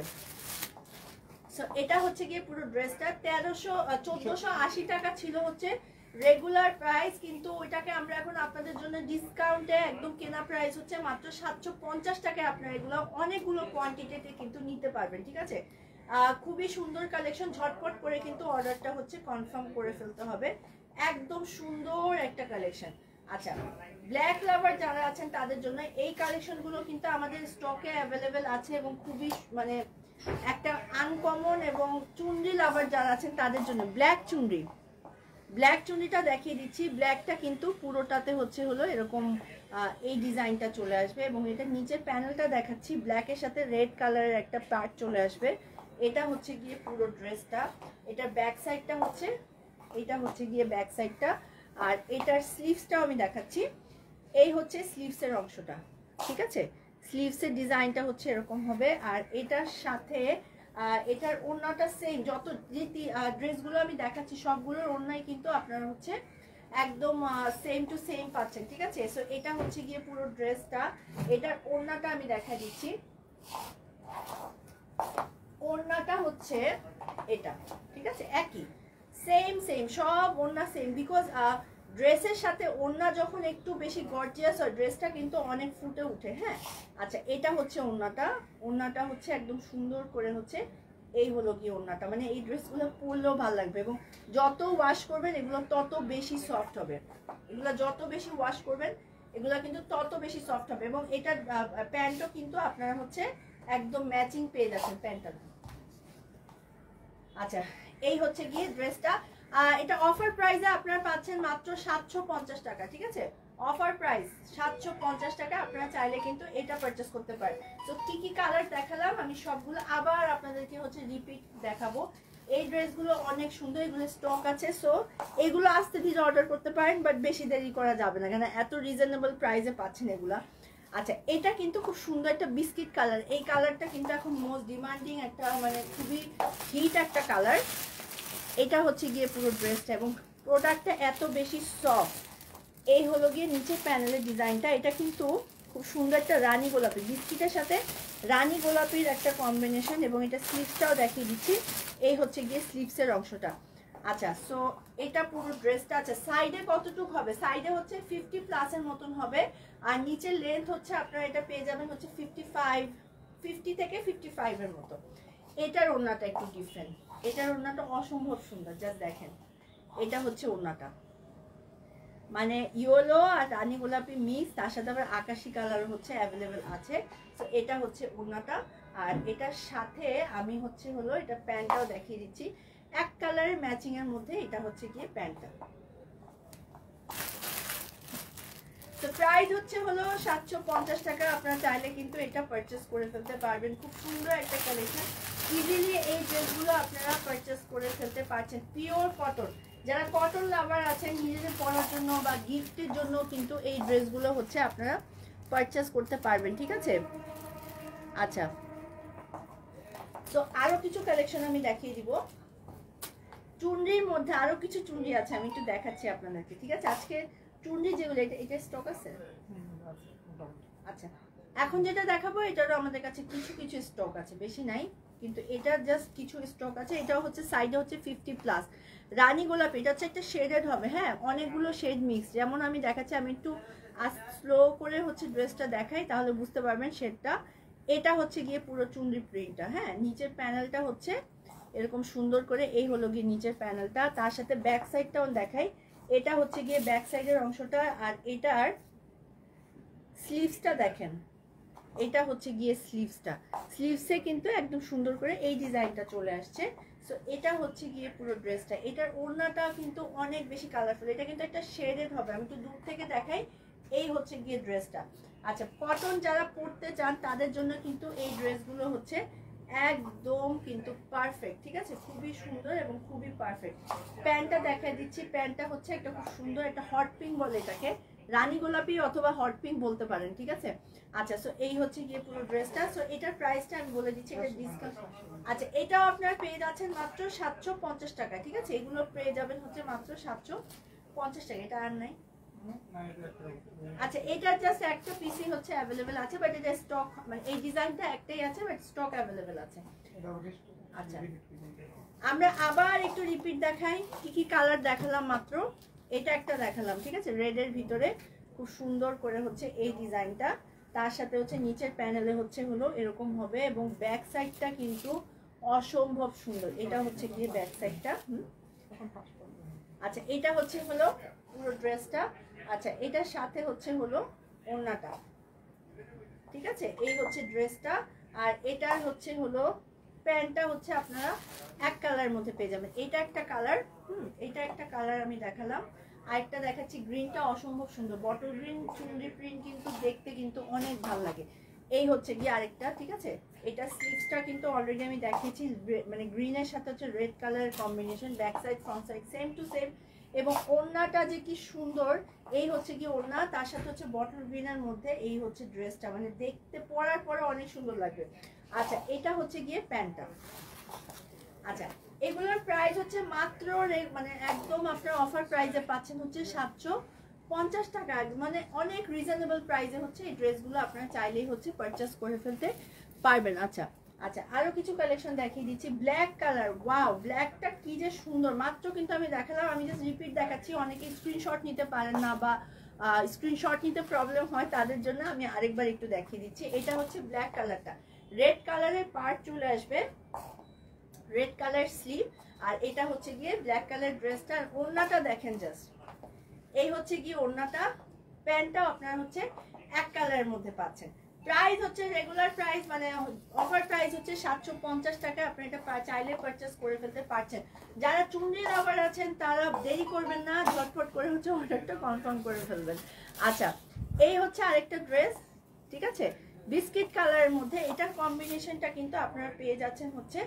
সো এটা হচ্ছে গিয়ে পুরো ড্রেসটা 1480 টাকা ছিল হচ্ছে রেগুলার প্রাইস, কিন্তু ওইটাকে আমরা এখন আপনাদের জন্য ডিসকাউন্টে একদম কেনা প্রাইস হচ্ছে মাত্র 750 টাকায় আপনারা এগুলো অনেকগুলো কোয়ান্টিটিতে কিন্তু নিতে পারবেন। ঠিক আছে, খুবই সুন্দর কালেকশন, ঝটপট করে কিন্তু অর্ডারটা হচ্ছে কনফার্ম করে ফেলতে হবে, একদম সুন্দর একটা কালেকশন। আচ্ছা, ব্ল্যাক লাভার যারা আছেন তাদের জন্য এই কালেকশনগুলো কিন্তু আমাদের স্টকে অ্যাভেলেবেল আছে এবং খুবই মানে একটা আনকমন। এবং চুনরি লাভার যারা আছেন তাদের জন্য ব্ল্যাক চুনরিটা দেখিয়ে দিচ্ছি। ব্ল্যাকটা কিন্তু পুরোটাতে হচ্ছে হলো এরকম এই ডিজাইনটা চলে আসবে, এবং এটা নিচের প্যানেলটা দেখাচ্ছি, ব্ল্যাকের সাথে রেড কালারের একটা পার্ট চলে আসবে। এটা হচ্ছে গিয়ে পুরো ড্রেসটা, এটার ব্যাক সাইডটা হচ্ছে, এটা হচ্ছে গিয়ে ব্যাক সাইডটা, আর এটার স্লিভসটাও আমি দেখাচ্ছি। এই হচ্ছে স্লিভসের অংশটা। ঠিক আছে, স্লিভসের ডিজাইনটা হচ্ছে এরকম হবে, আর এটার সাথে এটার ওড়নাটা সেম। যত যে ড্রেসগুলো আমি দেখাচ্ছি সবগুলোর ওড়নাই কিন্তু আপনারা হচ্ছে একদম সেম টু সেম পাচ্ছেন। ঠিক আছে, সো এটা হচ্ছে গিয়ে পুরো ড্রেসটা। এটার ওড়নাটা আমি দেখা দিচ্ছি, ওড়নাটা হচ্ছে এটা। ঠিক আছে, একই সেম সব ওড়না সেম, বিকজ ড্রেসের সাথে ওড়না যখন একটু বেশি গর্জিয়াস হয় ড্রেসটা কিন্তু অনেক ফুটে উঠে। হ্যাঁ, আচ্ছা এটা হচ্ছে ওড়নাটা হচ্ছে একদম সুন্দর করে হচ্ছে, এই হলো কি ওড়নাটা, মানে এই ড্রেসগুলো পরলেও ভালো লাগবে, এবং যত ওয়াশ করবেন এগুলো তত বেশি সফট হবে, এগুলো যত বেশি ওয়াশ করবেন এগুলো কিন্তু তত বেশি সফট হবে। এবং এটার প্যান্টও কিন্তু আপনারা হচ্ছে একদম ম্যাচিং পেয়ে যাচ্ছেন প্যান্টটা। আচ্ছা, এই হচ্ছে গিয়ে ড্রেসটা, এটা অফার প্রাইসে আপনারা পাচ্ছেন মাত্র 750 টাকা। ঠিক আছে, অফার প্রাইস 750 টাকা, আপনারা চাইলে কিন্তু এটা পারচেস করতে পারেন। তো কি কি কালার দেখালাম আমি সবগুলো আবার আপনাদেরকে হচ্ছে রিপিট দেখাবো। এই ড্রেসগুলো অনেক সুন্দর, এগুলো স্টক আছে, সো এগুলো আস্তে ধীরে অর্ডার করতে পারেন, বাট বেশি দেরি করা যাবে না, কারণ এত রিজনেবল প্রাইসে পাচ্ছেন এগুলা। আচ্ছা, এটা কিন্তু খুব সুন্দর একটা বিস্কিট কালার, এই কালারটা কিন্তু এখন মোস্ট ডিমান্ডিং একটা, মানে খুবই হিট একটা কালার। এটা হচ্ছে গিয়ে পুরো ড্রেসটা, এবং প্রোডাক্টটা এত বেশি সফট। এই হলো গিয়ে নিচে প্যানেলের ডিজাইনটা, এটা কিন্তু খুব সুন্দর একটা রানী গোলাপি, বিস্কিটের সাথে রানী গোলাপির একটা কম্বিনেশন। এবং এটা স্লিভসটাও দেখিয়ে দিচ্ছি, এই হচ্ছে গিয়ে স্লিভসের অংশটা। আচ্ছা, সো এটা পুরো ড্রেসটা। আচ্ছা, সাইডে কতটুকু হবে? সাইডে হচ্ছে 50+ এর মতন হবে, আর নিচের লেন্থ হচ্ছে আপনারা এটা পেয়ে যাবেন হচ্ছে 50 থেকে 55 এর মতো। এটার ওড়নাটা একটু ডিফারেন্ট, এটার ওড়নাটা অসম্ভব সুন্দর, জাস্ট দেখেন। এটা হচ্ছে ওড়নাটা, মানে ইয়েলো আর রানী গোলাপি মিক্স, তার সাথে আবার আকাশি কালার হচ্ছে অ্যাভেলেবেল আছে। তো এটা হচ্ছে ওড়নাটা, আর এটার সাথে আমি হচ্ছে হলো এটা প্যান্টটাও দেখিয়ে দিচ্ছি, এক কালারের ম্যাচিং এর মধ্যে এটা হচ্ছে গিয়ে প্যান্টটা। তো প্রাইস হচ্ছে হলো 750 টাকা। আপনারা চাইলে কিন্তু এটা পারচেস করে ফেলতে পারবেন, খুব সুন্দর একটা কালেকশন। ইজিলি এই ড্রেসগুলো আপনারা পারচেস করে ফেলতে পারছেন, পিওর কটন। যারা কটন লাভার আছেন নিজেদের পরার জন্য বা গিফটের জন্য কিন্তু এই ড্রেসগুলো হচ্ছে আপনারা পারচেস করতে পারবেন, ঠিক আছে। আচ্ছা, তো আরো কিছু কালেকশন আমি দেখিয়ে দিব। চুনরির মধ্যে আরো কিছু চুনরি আছে, আমি একটু দেখাচ্ছি আপনাদেরকে, ঠিক আছে। আজকে চুনরি যেগুলো, এটা স্টক আছে। আচ্ছা, এখন যেটা দেখাবো এটারও আমাদের কাছে কিছু কিছু স্টক আছে, বেশি নাই, কিন্তু এটা জাস্ট কিছু স্টক আছে। এটাও হচ্ছে সাইডে হচ্ছে 50+। রানী গোলাপি, এটা হচ্ছে একটা শেডেড হবে, হ্যাঁ, অনেকগুলো শেড মিক্স। যেমন আমি দেখাচ্ছি, আমি একটু স্লো করে হচ্ছে ড্রেসটা দেখাই, তাহলে বুঝতে পারবেন শেডটা। এটা হচ্ছে গিয়ে পুরো চুনরি প্রিন্টটা, হ্যাঁ, নিচের প্যানেলটা হচ্ছে এরকম সুন্দর করে, এই হলো গিয়ে নিচের প্যানেলটা, তার সাথে ব্যাক সাইডটাও দেখাই। এটা হচ্ছে গিয়ে ব্যাক সাইডের অংশটা, আর এটার স্লিভসটা দেখেন, এটা হচ্ছে গিয়ে স্লিভসটা। স্লিভসে কিন্তু একদম সুন্দর করে এই ডিজাইনটা চলে আসছে। সো এটা হচ্ছে গিয়ে পুরো ড্রেসটা। এটার ওড়নাটা কিন্তু অনেক বেশি কালারফুল, এটা কিন্তু একটা শেডেড হবে, আমি একটু দূর থেকে দেখাই। এই হচ্ছে গিয়ে ড্রেসটা। আচ্ছা, কটন যারা পরতে চান তাদের জন্য কিন্তু এই ড্রেসগুলো হচ্ছে একদম কিন্তু পারফেক্ট, ঠিক আছে, খুবই সুন্দর এবং খুবই পারফেক্ট। প্যান্টটা দেখাই দিচ্ছি, প্যান্টটা হচ্ছে একটা খুব সুন্দর একটা হট পিঙ্ক বলে এটাকে, রানী গোলাপি অথবা হট পিঙ্ক বলতে পারেন, ঠিক আছে। আচ্ছা, সো এই হচ্ছে গিয়ে পুরো ড্রেসটা। সো এটার প্রাইসটা আমি বলে দিচ্ছি, এটা ডিসকাউন্ট। আচ্ছা, এটাও আপনারা পেয়ে যাচ্ছেন মাত্র 750 টাকা, ঠিক আছে। এগুলো পেয়ে যাবেন হচ্ছে মাত্র 750 টাকা, এটা আর নাই। আচ্ছা, এটা জাস্ট একটা পিসি হচ্ছে অ্যাভেলেবেল আছে, বাট এটা স্টক, মানে এই ডিজাইনটা একটাই আছে, বাট স্টক অ্যাভেলেবেল আছে। আচ্ছা, আমরা আবার একটু রিপিট দেখাই, কি কি কালার দেখালাম মাত্র। এটা একটা দেখালাম, ঠিক আছে, রেডের ভিতরে খুব সুন্দর করে হচ্ছে এই ডিজাইনটা, তার সাথে হচ্ছে নিচের প্যানেলে হচ্ছে হলো এরকম হবে, এবং ব্যাক সাইডটা কিন্তু অসম্ভব সুন্দর। এটা হচ্ছে গিয়ে ব্যাক সাইডটা। আচ্ছা, এটা হচ্ছে হলো পুরো ড্রেসটা। আচ্ছা, এটার সাথে হচ্ছে হলো ওড়নাটা, ঠিক আছে, এই হচ্ছে ড্রেসটা। আর এটার হচ্ছে হলো প্যান্টটা হচ্ছে আপনারা এক কালারের মধ্যে পেয়ে যাবেন। এটা একটা কালার, এটা একটা কালার আমি দেখালাম। আরেকটা দেখাচ্ছি, গ্রিনটা অসম্ভব সুন্দর, বটল গ্রিন চুনরি প্রিন্ট, কিন্তু দেখতে কিন্তু অনেক ভালো লাগে। এই হচ্ছে গিয়ে আরেকটা, ঠিক আছে। এটা স্লিভসটা কিন্তু অলরেডি আমি দেখিয়েছি, মানে গ্রিনের সাথে হচ্ছে রেড কালারের combination, back side front side same to same. এবং ওড়নাটা যে কি সুন্দর, এই হচ্ছে কি ওড়না, তার সাথে হচ্ছে বটল গ্রিনের মধ্যে এই হচ্ছে ড্রেসটা, মানে দেখতে পরার পরে অনেক সুন্দর লাগবে। আচ্ছা, এটা হচ্ছে গিয়ে প্যান্টটা। আচ্ছা, এগুলোর প্রাইস হচ্ছে মাত্র মানে একদম আপনার অফার প্রাইসে পাচ্ছেন হচ্ছে 750 টাকা, মানে অনেক রিজনেবল প্রাইসে হচ্ছে এই ড্রেসগুলো আপনারা চাইলেই হচ্ছে পারচেস করে ফেলতে পারবেন। আচ্ছা আচ্ছা, আরো কিছু কালেকশন দেখিয়ে দিচ্ছি। ব্ল্যাক কালার, ওয়াও, ব্ল্যাকটা কি যে সুন্দর, মাত্র কিন্তু আমি দেখালাম, আমি জাস্ট রিপিট দেখাচ্ছি। অনেকে স্ক্রিনশট নিতে পারেন না, বা স্ক্রিনশট নিতে প্রবলেম হয়, তাদের জন্য আমি আরেকবার একটু দেখিয়ে দিচ্ছি। এটা হচ্ছে ব্ল্যাক কালারটা, রেড কালারের পার্ট চলে আসবে, রেড কালার স্লিভ, আর এটা হচ্ছে গিয়ে ব্ল্যাক কালার ড্রেসটা। আর ওড়নাটা দেখেন জাস্ট, এই হচ্ছে গিয়ে ওড়নাটা। প্যান্টটাও আপনারা হচ্ছে এক কালারের মধ্যে পাচ্ছেন। প্রাইস হচ্ছে রেগুলার প্রাইস, মানে অফার প্রাইস হচ্ছে 750 টাকা। আপনি এটা চাইলে পারচেস করে ফেলতে পারছেন। যারা চুনরি লাভার আছেন তারা দেরি করবেন না, ঝটফট করে হচ্ছে অর্ডারটা কনফার্ম করে ফেলবেন। আচ্ছা, এই হচ্ছে আরেকটা ড্রেস, ঠিক আছে, বিস্কিট কালারের মধ্যে। এটার কম্বিনেশনটা কিন্তু আপনারা পেয়ে যাচ্ছেন হচ্ছে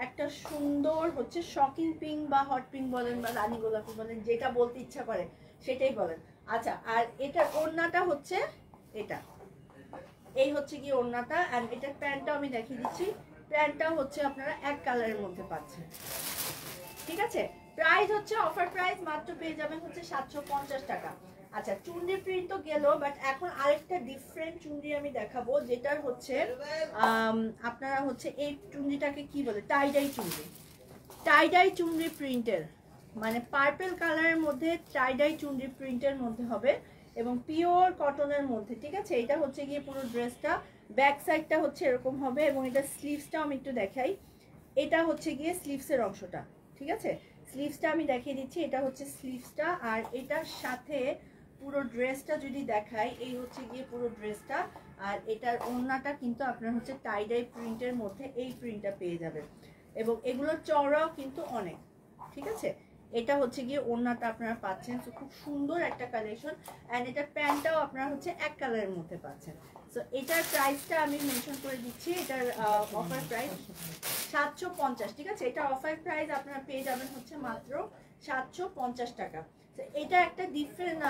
একটা সুন্দর হচ্ছে শকিং পিঙ্ক, বা হট পিঙ্ক বলেন, বা রানী গোলাপি বলেন, যেটা বলতে ইচ্ছা করে সেটাই বলেন। আচ্ছা, আর এটার ওড়নাটা হচ্ছে এটা, এই হচ্ছে কি ওড়নাটা। আর এটার প্যান্টটাও আমি দেখিয়ে দিচ্ছি, প্যান্টটাও হচ্ছে আপনারা এক কালারের মধ্যে পাচ্ছেন, ঠিক আছে। প্রাইস হচ্ছে অফার প্রাইস, মাত্র পেয়ে যাবেন হচ্ছে 750 টাকা। আচ্ছা, চুনরি প্রিন্ট তো গেল, বাট এখন আরেকটা ডিফারেন্ট চুনরি আমি দেখাবো, যেটার হচ্ছে আপনারা হচ্ছে এই চুনরিটাকে কি বলে, টাইডাই চুনরি, টাইডাই চুনরি প্রিন্টের, মানে পার্পল কালারের মধ্যে টাই ডাই চুনরি প্রিন্টের মধ্যে হবে এবং পিওর কটনের মধ্যে, ঠিক আছে। এটা হচ্ছে গিয়ে পুরো ড্রেসটা, ব্যাক সাইডটা হচ্ছে এরকম হবে এবং এটা স্লিভসটাও আমি একটু দেখাই। এটা হচ্ছে গিয়ে স্লিভসের অংশটা, ঠিক আছে। স্লিভসটা আমি দেখিয়ে দিচ্ছি, এটা হচ্ছে স্লিভসটা। আর এটার সাথে পুরো ড্রেসটা যদি দেখাই, এই হচ্ছে গিয়ে পুরো ড্রেসটা। আর এটার ওড়নাটা কিন্তু আপনার হচ্ছে টাই ডাই প্রিন্টের মধ্যে এই প্রিন্টটা পেয়ে যাবেন এবং এগুলোর চওড়াও কিন্তু অনেক, ঠিক আছে। এটা হচ্ছে গিয়ে ওড়নাটা আপনারা পাচ্ছেন। তো খুব সুন্দর একটা কালেকশন। অ্যান্ড এটার প্যান্টটাও আপনারা হচ্ছে এক কালারের মধ্যে পাচ্ছেন। সো এটার প্রাইসটা আমি মেনশন করে দিচ্ছি। এটার অফার প্রাইস 750, ঠিক আছে। এটা অফার প্রাইস আপনারা পেয়ে যাবেন হচ্ছে মাত্র 750 টাকা। তো এটা একটা ডিফারেন্ট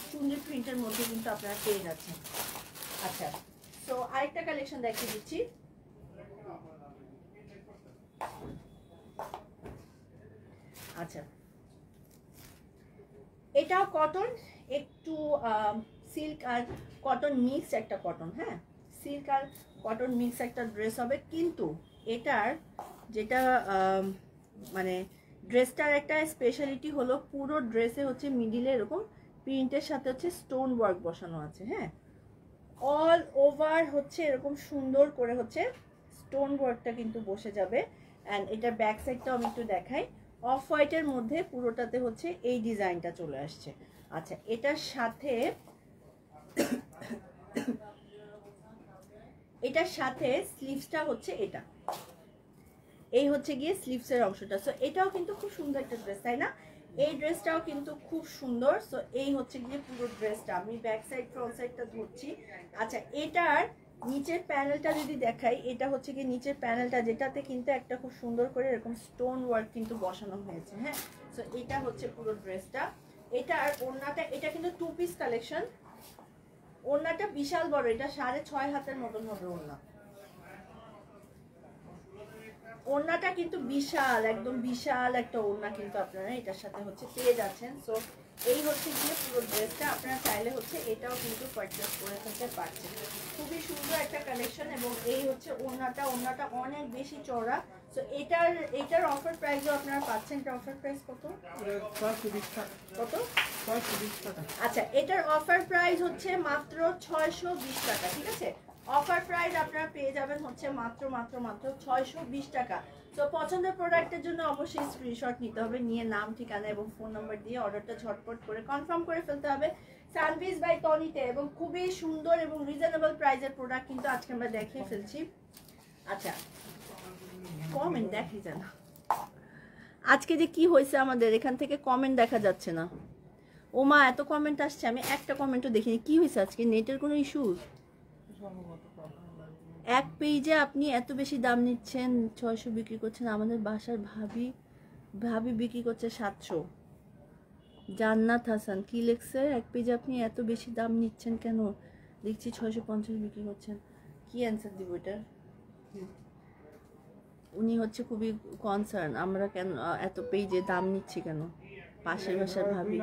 চুনরি প্রিন্টের মধ্যে কিন্তু আপনারা পেয়ে যাচ্ছেন। আচ্ছা, তো আরেকটা কালেকশন দেখিয়ে দিচ্ছি। আচ্ছা, এটাও কটন, একটু সিল্ক আর কটন মিক্স একটা কটন, হ্যাঁ, সিল্ক আর কটন মিক্স একটা ড্রেস হবে। কিন্তু এটার যেটা মানে ড্রেসটার একটা স্পেশালিটি হলো পুরো ড্রেসে হচ্ছে মিডিলে এরকম প্রিন্টের সাথে হচ্ছে স্টোন ওয়ার্ক বসানো আছে, হ্যাঁ, অল ওভার হচ্ছে এরকম সুন্দর করে হচ্ছে স্টোন ওয়ার্কটা কিন্তু বসে যাবে। অ্যান্ড এটার ব্যাক সাইডটাও আমি একটু দেখাই। অফ হোয়াইটের মধ্যে পুরোটাতে হচ্ছে এই ডিজাইনটা চলে আসছে। আচ্ছা, এটার সাথে স্লিভসটা হচ্ছে এটা, এই হচ্ছে গিয়ে স্লিভসের অংশটা। সো এটাও কিন্তু খুব সুন্দর একটা ড্রেস, তাই না? এই ড্রেসটাও কিন্তু খুব সুন্দর। সো এই হচ্ছে গিয়ে পুরো ড্রেসটা। আমি ব্যাক সাইড ফ্রন্ট সাইডটা ধরছি। আচ্ছা, এটার নিচের প্যানেলটা যদি দেখাই, এটা হচ্ছে গিয়ে নিচের প্যানেলটা, যেটাতে কিন্তু একটা খুব সুন্দর করে এরকম স্টোন ওয়ার্ক কিন্তু বসানো হয়েছে, হ্যাঁ। সো এটা হচ্ছে পুরো ড্রেসটা। এটার ওড়নাটা, এটা কিন্তু 2 পিস কালেকশন। ওড়নাটা বিশাল বড়, এটা 6.5 হাতের মতন হবে ওড়না। ওড়নাটা কিন্তু বিশাল, একদম বিশাল একটা ওড়না কিন্তু আপনারা এটার সাথে হচ্ছে পেয়ে যাচ্ছেন। সো এই হচ্ছে গিয়ে পুরো ড্রেসটা। আপনারা চাইলে হচ্ছে এটাও কিন্তু পারচেস করে ফেলতে পারছেন। খুবই সুন্দর একটা কালেকশন। এবং এই হচ্ছে ওড়নাটা, ওড়নাটা অনেক বেশি চওড়া। সো এটার অফার প্রাইসও আপনারা পাচ্ছেন। এটা অফার প্রাইস কত? কত? 620 টাকা। আচ্ছা, এটার অফার প্রাইস হচ্ছে মাত্র 620 টাকা, ঠিক আছে। অফার প্রাইস আপনারা পেয়ে যাবেন হচ্ছে মাত্র 620 টাকা। তো পছন্দের প্রোডাক্টের জন্য অবশ্যই স্ক্রিনশট নিতে হবে, নিয়ে নাম, ঠিকানা এবং ফোন নাম্বার দিয়ে অর্ডারটা ঝটপট করে কনফার্ম করে ফেলতে হবে সানভিজ বাই টনিতে। এবং খুবই সুন্দর এবং রিজনেবল প্রাইসের প্রোডাক্ট কিন্তু আজকে আমরা দেখিয়ে ফেলছি। আচ্ছা, কমেন্ট দেখি জানা আজকে যে কি হয়েছে আমাদের এখান থেকে কমেন্ট দেখা যাচ্ছে না। ওমা, এত কমেন্ট আসছে, আমি একটা কমেন্টও দেখিনি। কি হয়েছে আজকে? নেটের কোনো ইস্যু? এক পেজে আপনি এত বেশি দাম নিচ্ছেন, 600 বিক্রি করছেন। আমাদের বাসার ভাবি বিক্রি করছে 700। জান্নাত হাসান কি লিখছে? এক পেজে আপনি এত বেশি দাম নিচ্ছেন কেন? দেখছি 650 বিক্রি করছেন। কি অ্যান্সার দিব এটার? উনি হচ্ছে খুবই কনসার্ন, আমরা কেন এত পেজে দাম নিচ্ছি কেন, পাশের বাসার ভাবি।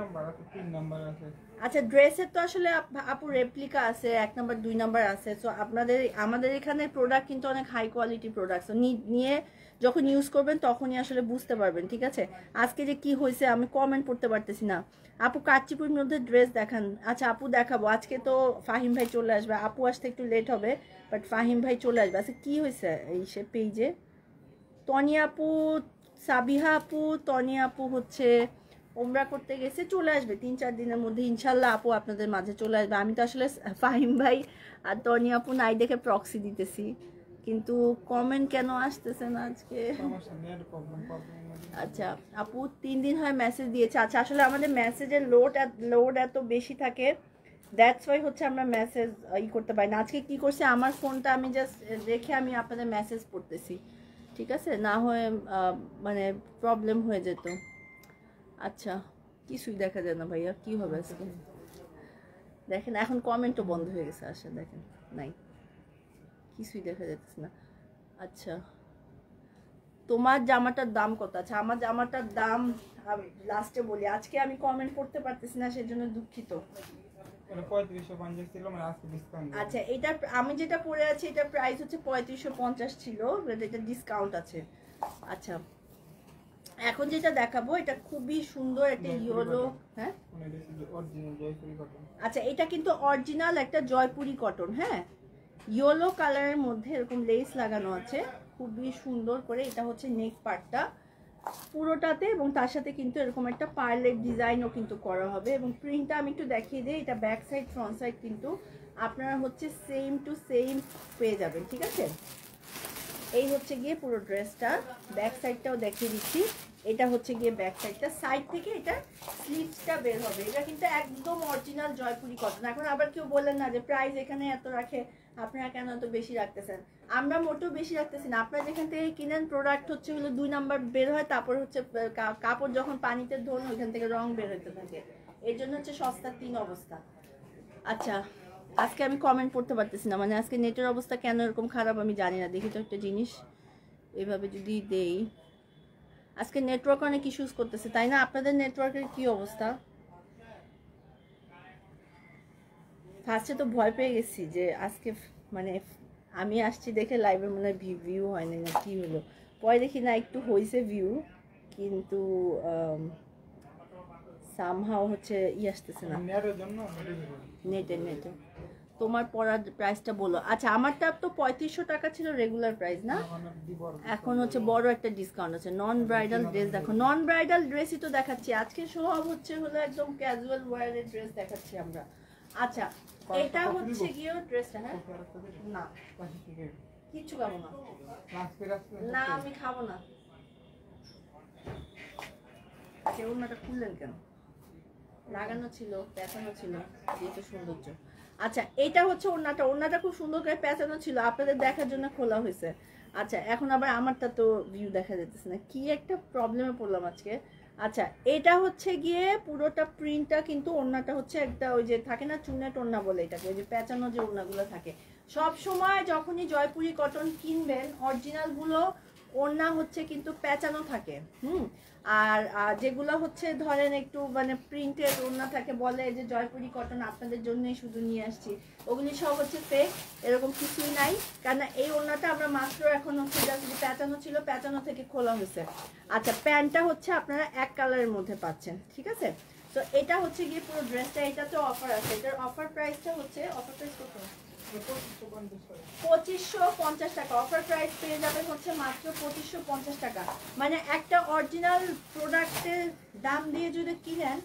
আচ্ছা, ড্রেসের তো আসলে আপু রেপ্লিকা আছে, 1 নাম্বার 2 নাম্বার আছে। সো আমাদের এখানে প্রোডাক্ট কিন্তু অনেক হাই কোয়ালিটি প্রোডাক্ট। সো নিয়ে যখন ইউজ করবেন তখনই আসলে বুঝতে পারবেন, ঠিক আছে। আজকে যে কি হয়েছে আমি কমেন্ট পড়তে পারতেছি না। আপু কাচিপুর মধ্যে ড্রেস দেখান। আচ্ছা আপু দেখাবো। আজকে তো ফাহিম ভাই চলে আসবে, আপু আসতে একটু লেট হবে, বাট ফাহিম ভাই চলে আসবে। আচ্ছা কি হয়েছে এই সে পেজে? তনি আপু, সাবিহা আপু, তনি আপু হচ্ছে ওমরা করতে গেছে, চলে আসবে 3-4 দিনের মধ্যে ইনশাল্লাহ। আপু আপনাদের মাঝে চলে আসবে। আমি তো আসলে ফাহিম ভাই আর তনি আপু নাই দেখে প্রক্সি দিতেছি, কিন্তু কমেন্ট কেন আসতেছে না আজকে? আচ্ছা আপু 3 দিন হয় মেসেজ দিয়েছে। আচ্ছা, আসলে আমাদের মেসেজের লোড এত বেশি থাকে, দ্যাটস ওয়াই হচ্ছে আমরা মেসেজ করতে পারি না। আজকে কি করছে, আমার ফোনটা আমি জাস্ট রেখে আমি আপনাদের মেসেজ পড়তেছি, ঠিক আছে, না হয়ে মানে প্রবলেম হয়ে যেত। আচ্ছা, কিছুই দেখা যায় না ভাইয়া, কি হবে আজকে? দেখেন এখন কমেন্টও বন্ধ হয়ে গেছে, আসলে দেখেন নাই, কিছুই দেখা যাচ্ছে না। আচ্ছা, তোমার জামাটার দাম কত? আচ্ছা, আমার জামাটার দাম লাস্টে বলি, আজকে আমি কমেন্ট করতে পারতেছি না, সেজন্য দুঃখিত। আচ্ছা, এটা আমি যেটা পরে আছি এটার প্রাইস হচ্ছে 3550 ছিল, এটা ডিসকাউন্ট আছে। আচ্ছা, এখন যেটা দেখাবো এটা খুবই সুন্দর একটা ইয়েলো। হ্যাঁ আচ্ছা, এটা কিন্তু অরিজিনাল একটা জয়পুরি কটন। হ্যাঁ, ইয়েলো কালারের মধ্যে এরকম লেস লাগানো আছে, খুবই সুন্দর করে। এটা হচ্ছে নেক পার্টটা পুরোটাতে, এবং তার সাথে কিন্তু এরকম একটা পার্লের ডিজাইনও কিন্তু করা হবে। এবং প্রিন্টটা আমি একটু দেখিয়ে দিই, এটা ব্যাক সাইড ফ্রন্ট সাইড কিন্তু আপনারা হচ্ছে সেম টু সেম পেয়ে যাবেন, ঠিক আছে। এই হচ্ছে গিয়ে পুরো ড্রেসটা, ব্যাক সাইডটাও দেখিয়ে দিচ্ছি। এটা হচ্ছে গিয়ে ব্যাক সাইডটা, সাইড থেকে এটা স্লিভসটা বের হবে। এটা কিন্তু একদম অরিজিনাল জয়পুরি কটন। এখন আবার কেউ বললেন না যে প্রাইস এখানে এত রাখে, আপনারা কেন এত বেশি রাখতেছেন। আমরা মোটেও বেশি রাখতেছি না। আপনারা যেখান থেকে কিনেন প্রোডাক্ট হচ্ছে হলো 2 নাম্বার বের হয়, তারপর হচ্ছে কাপড় যখন পানিতে ধোন ওইখান থেকে রং বের হতে থাকে, এর জন্য হচ্ছে সস্তার 3 অবস্থা। আচ্ছা, আজকে আমি কমেন্ট পড়তে পারতেছি না, মানে আজকে নেটের অবস্থা কেন এরকম খারাপ আমি জানি না। দেখি তো একটা জিনিস, এভাবে যদি দেই, আজকে নেটওয়ার্ক অনেক ইস্যুস করতেছে, তাই না? আপনাদের নেটওয়ার্কের কি অবস্থা? ফার্স্টে তো ভয় পেয়ে গেছি যে আজকে মানে আমি আসছি দেখে লাইভে মনে হয় ভিউ হয় না, কি হলো। পরে দেখি না একটু হয়েছে ভিউ, কিন্তু সামহাও হচ্ছে আসতেছে না নেটে। তোমার পড়ার প্রাইসটা বলো। আচ্ছা, আমারটা তো 3500 টাকা ছিল রেগুলার প্রাইস না, এখন হচ্ছে বড় একটা ডিসকাউন্ট আছে। নন ব্রাইডাল ড্রেস দেখো, নন ব্রাইডাল ড্রেসই তো দেখাচ্ছি আজকে, সব হচ্ছে হলো একদম ক্যাজুয়াল ওয়্যারের ড্রেস দেখাচ্ছি আমরা। আচ্ছা, এটা হচ্ছে গিয়ে ড্রেসটা। হ্যাঁ না, কিচ্ছু খাবো না, না আমি খাবো না। কেউ নাটা খুললেন কেন? লাগানো ছিল, পেঁচানো ছিল, যেহেতু সৌন্দর্য। আচ্ছা, এটা হচ্ছে ওড়নাটা, ওড়নাটা খুব সুন্দর করে পেঁচানো ছিল, আপনাদের দেখার জন্য খোলা হয়েছে। আচ্ছা, এখন আবার আমারটা তো ভিউ দেখা যেতেছে না, কি একটা প্রবলেমে পড়লাম আজকে। আচ্ছা, এটা হচ্ছে গিয়ে পুরোটা প্রিন্টটা কিন্তু, ওড়নাটা হচ্ছে একটা ওই যে থাকে না চুনেট ওড়না বলে এটাকে, ওই যে পেঁচানো যে ওড়নাগুলো থাকে। সব সময় যখনই জয়পুরি কটন কিনবেন অরিজিনাল গুলো ওড়না হচ্ছে কিন্তু পেঁচানো থাকে। আর যেগুলো হচ্ছে ধরেন একটু মানে প্রিন্টেড ওড়না থাকে, বলে যে জয়পুরি কটন আপনাদের জন্যই শুধু নিয়ে আসছি, ওগুলি সব হচ্ছে ফেক, এরকম কিছুই নাই। কারণ এই ওড়নাটা আমরা মাত্র এখন হচ্ছে জাস্ট পেঁচানো ছিল, পেঁচানো থেকে খোলা হয়েছে। আচ্ছা, প্যান্টটা হচ্ছে আপনারা এক কালারের মধ্যে পাচ্ছেন, ঠিক আছে। তো এটা হচ্ছে গিয়ে পুরো ড্রেসটা, এটা তো অফার আছে, এটার অফার প্রাইসটা হচ্ছে, অফার প্রাইস কত? 2550 টাকা অফার প্রাইস পেয়ে যাবেন হচ্ছে মাত্র 2550 টাকা। মানে একটা অরিজিনাল প্রোডাক্টের দাম দিয়ে যদি কিনেন,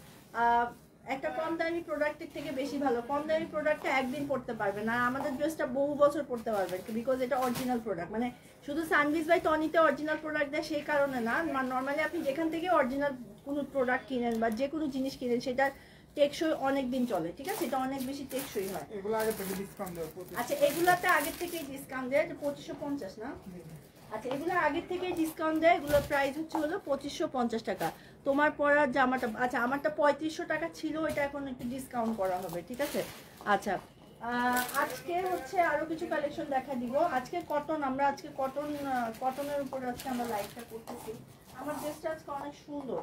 একটা কম দামি প্রোডাক্টের থেকে বেশি ভালো। কম দামি প্রোডাক্টটা একদিন পড়তে পারবেন, আর আমাদের ড্রেসটা বহু বছর পড়তে পারবেন, বিকজ এটা অরিজিনাল প্রোডাক্ট। মানে শুধু সানভিজ বাই টনিতে অরিজিনাল প্রোডাক্ট দেয় সেই কারণে না, নর্মালি আপনি যেখান থেকে অরিজিনাল কোনো প্রোডাক্ট কিনেন বা যে কোনো জিনিস কিনেন সেটার টেকসই অনেক দিন চলে, ঠিক আছে, এটা অনেক বেশি টেকসই হয়। এগুলো আগে থেকে ডিসকাউন্ট দেয়। আচ্ছা, এগুলাতে আগে থেকেই ডিসকাউন্ট দেয়, 2550 না? আচ্ছা, এগুলো আগে থেকেই ডিসকাউন্ট দেয়, এগুলোর প্রাইস হচ্ছে হলো 2550 টাকা। তোমার পরার জামাটা, আচ্ছা আমারটা 3500 টাকা ছিল, এটা এখন একটু ডিসকাউন্ট করা হবে, ঠিক আছে। আচ্ছা, আজকে হচ্ছে আরো কিছু কালেকশন দেখা দিব। আজকে কটন, আমরা আজকে কটনের উপরে আজকে আমরা লাইভটা করতেছি। আমার ড্রেসটা আজকে অনেক সুন্দর।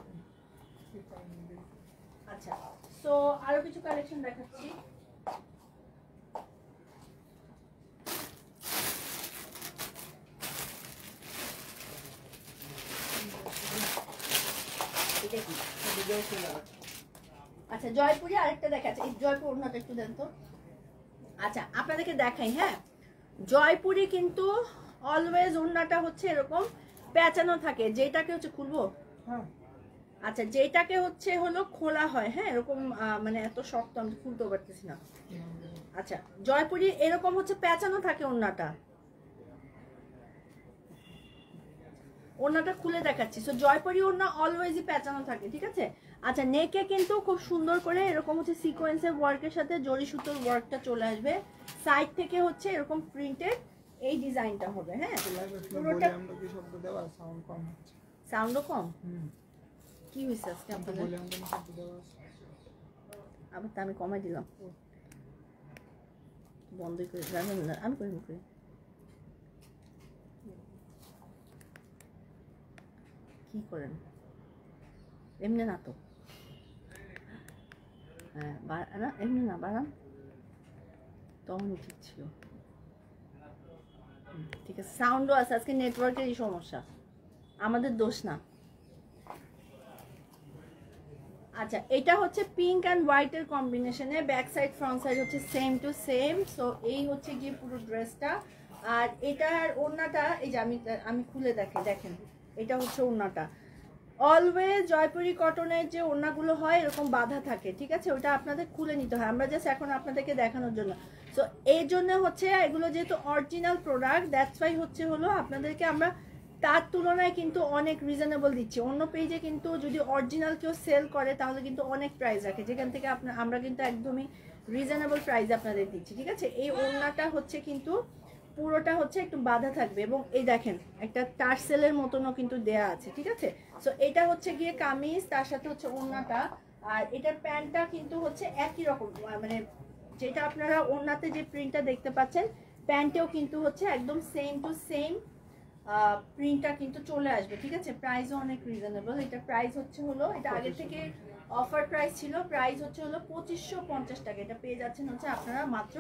আচ্ছা, সো আরো কিছু কালেকশন দেখাচ্ছি। আচ্ছা, জয়পুরি আরেকটা দেখাচ্ছে, এই জয়পুর ওড়নাটা একটু দেন তো। আচ্ছা, আপনাদেরকে দেখাই। হ্যাঁ, জয়পুরি কিন্তু অলওয়েজ ওড়নাটা হচ্ছে এরকম পেঁচানো থাকে, যেটাকে হচ্ছে খুলবো। আচ্ছা, যেটাকে হচ্ছে হলো খোলা হয়, হ্যাঁ এরকম, মানে এত শক্ত আমি খুলতে পারতেছি না। আচ্ছা, জয়পুরি এরকম হচ্ছে পেঁচানো থাকে ওড়নাটা, ওড়নাটা খুলে দেখাচ্ছি। সো জয়পুরি ওড়না অলওয়েজই পেঁচানো থাকে, ঠিক আছে। আচ্ছা, নেকে কিন্তু খুব সুন্দর করে এরকম হচ্ছে সিকোয়েন্সের ওয়ার্কের সাথে জরি সুতোর ওয়ার্কটা চলে আসবে। সাইড থেকে হচ্ছে এরকম প্রিন্টেড এই ডিজাইনটা হবে। হ্যাঁ, পুরোটা সাউন্ডও কম। কি হয়েছে আজকে আপনাদের? আবার তো আমি কমাই দিলাম, বন্ধই করে জানেন না, আমি করি কি করেন এমনি না তো। হ্যাঁ, না এমনি না, বাড়ান, তখনই ঠিক ছিল। ঠিক আছে, সাউন্ডও আছে, আজকে নেটওয়ার্কেরই সমস্যা, আমাদের দোষ না। আচ্ছা এটা হচ্ছে পিঙ্ক অ্যান্ড হোয়াইটের কম্বিনেশনে, ব্যাক সাইড ফ্রন্ট সাইড হচ্ছে সেম টু সেম। সো এই হচ্ছে গিয়ে পুরো ড্রেসটা। আর এটার ওড়নাটা এই যে আমি খুলে দেখেন এটা হচ্ছে ওড়নাটা। অলওয়েজ জয়পুরি কটনের যে ওড়নাগুলো হয় এরকম বাঁধা থাকে, ঠিক আছে, ওটা আপনাদের খুলে নিতে হয়। আমরা জাস্ট এখন আপনাদেরকে দেখানোর জন্য। সো এই জন্য হচ্ছে এগুলো যেহেতু অরিজিনাল প্রোডাক্ট, দ্যাটস ওয়াই হচ্ছে হলো আপনাদেরকে আমরা তার তুলনায় কিন্তু অনেক রিজনেবল দিচ্ছি। অন্য পেজে কিন্তু যদি অরিজিনাল কেউ সেল করে তাহলে কিন্তু অনেক প্রাইস রাখে, যেখান থেকে আমরা কিন্তু একদমই রিজনেবল প্রাইস আপনাদের দিচ্ছি, ঠিক আছে। এই ওড়নাটা হচ্ছে কিন্তু পুরোটা হচ্ছে একটু বাঁধা থাকবে এবং এই দেখেন একটা টার্সেলের মতনও কিন্তু দেয়া আছে, ঠিক আছে। সো এটা হচ্ছে গিয়ে কামিজ, তার সাথে হচ্ছে ওড়নাটা। আর এটার প্যান্টটা কিন্তু হচ্ছে একই রকম, মানে যেটা আপনারা ওড়নাতে যে প্রিন্টটা দেখতে পাচ্ছেন প্যান্টেও কিন্তু হচ্ছে একদম সেম টু সেম প্রিন্টটা কিন্তু চলে আসবে, ঠিক আছে। প্রাইসও অনেক রিজনেবল। এটা প্রাইস হচ্ছে হলো, এটা আগে থেকে অফার প্রাইস ছিল, প্রাইস হচ্ছে হলো 2550 টাকা। এটা পেয়ে যাচ্ছেন হচ্ছে আপনারা মাত্র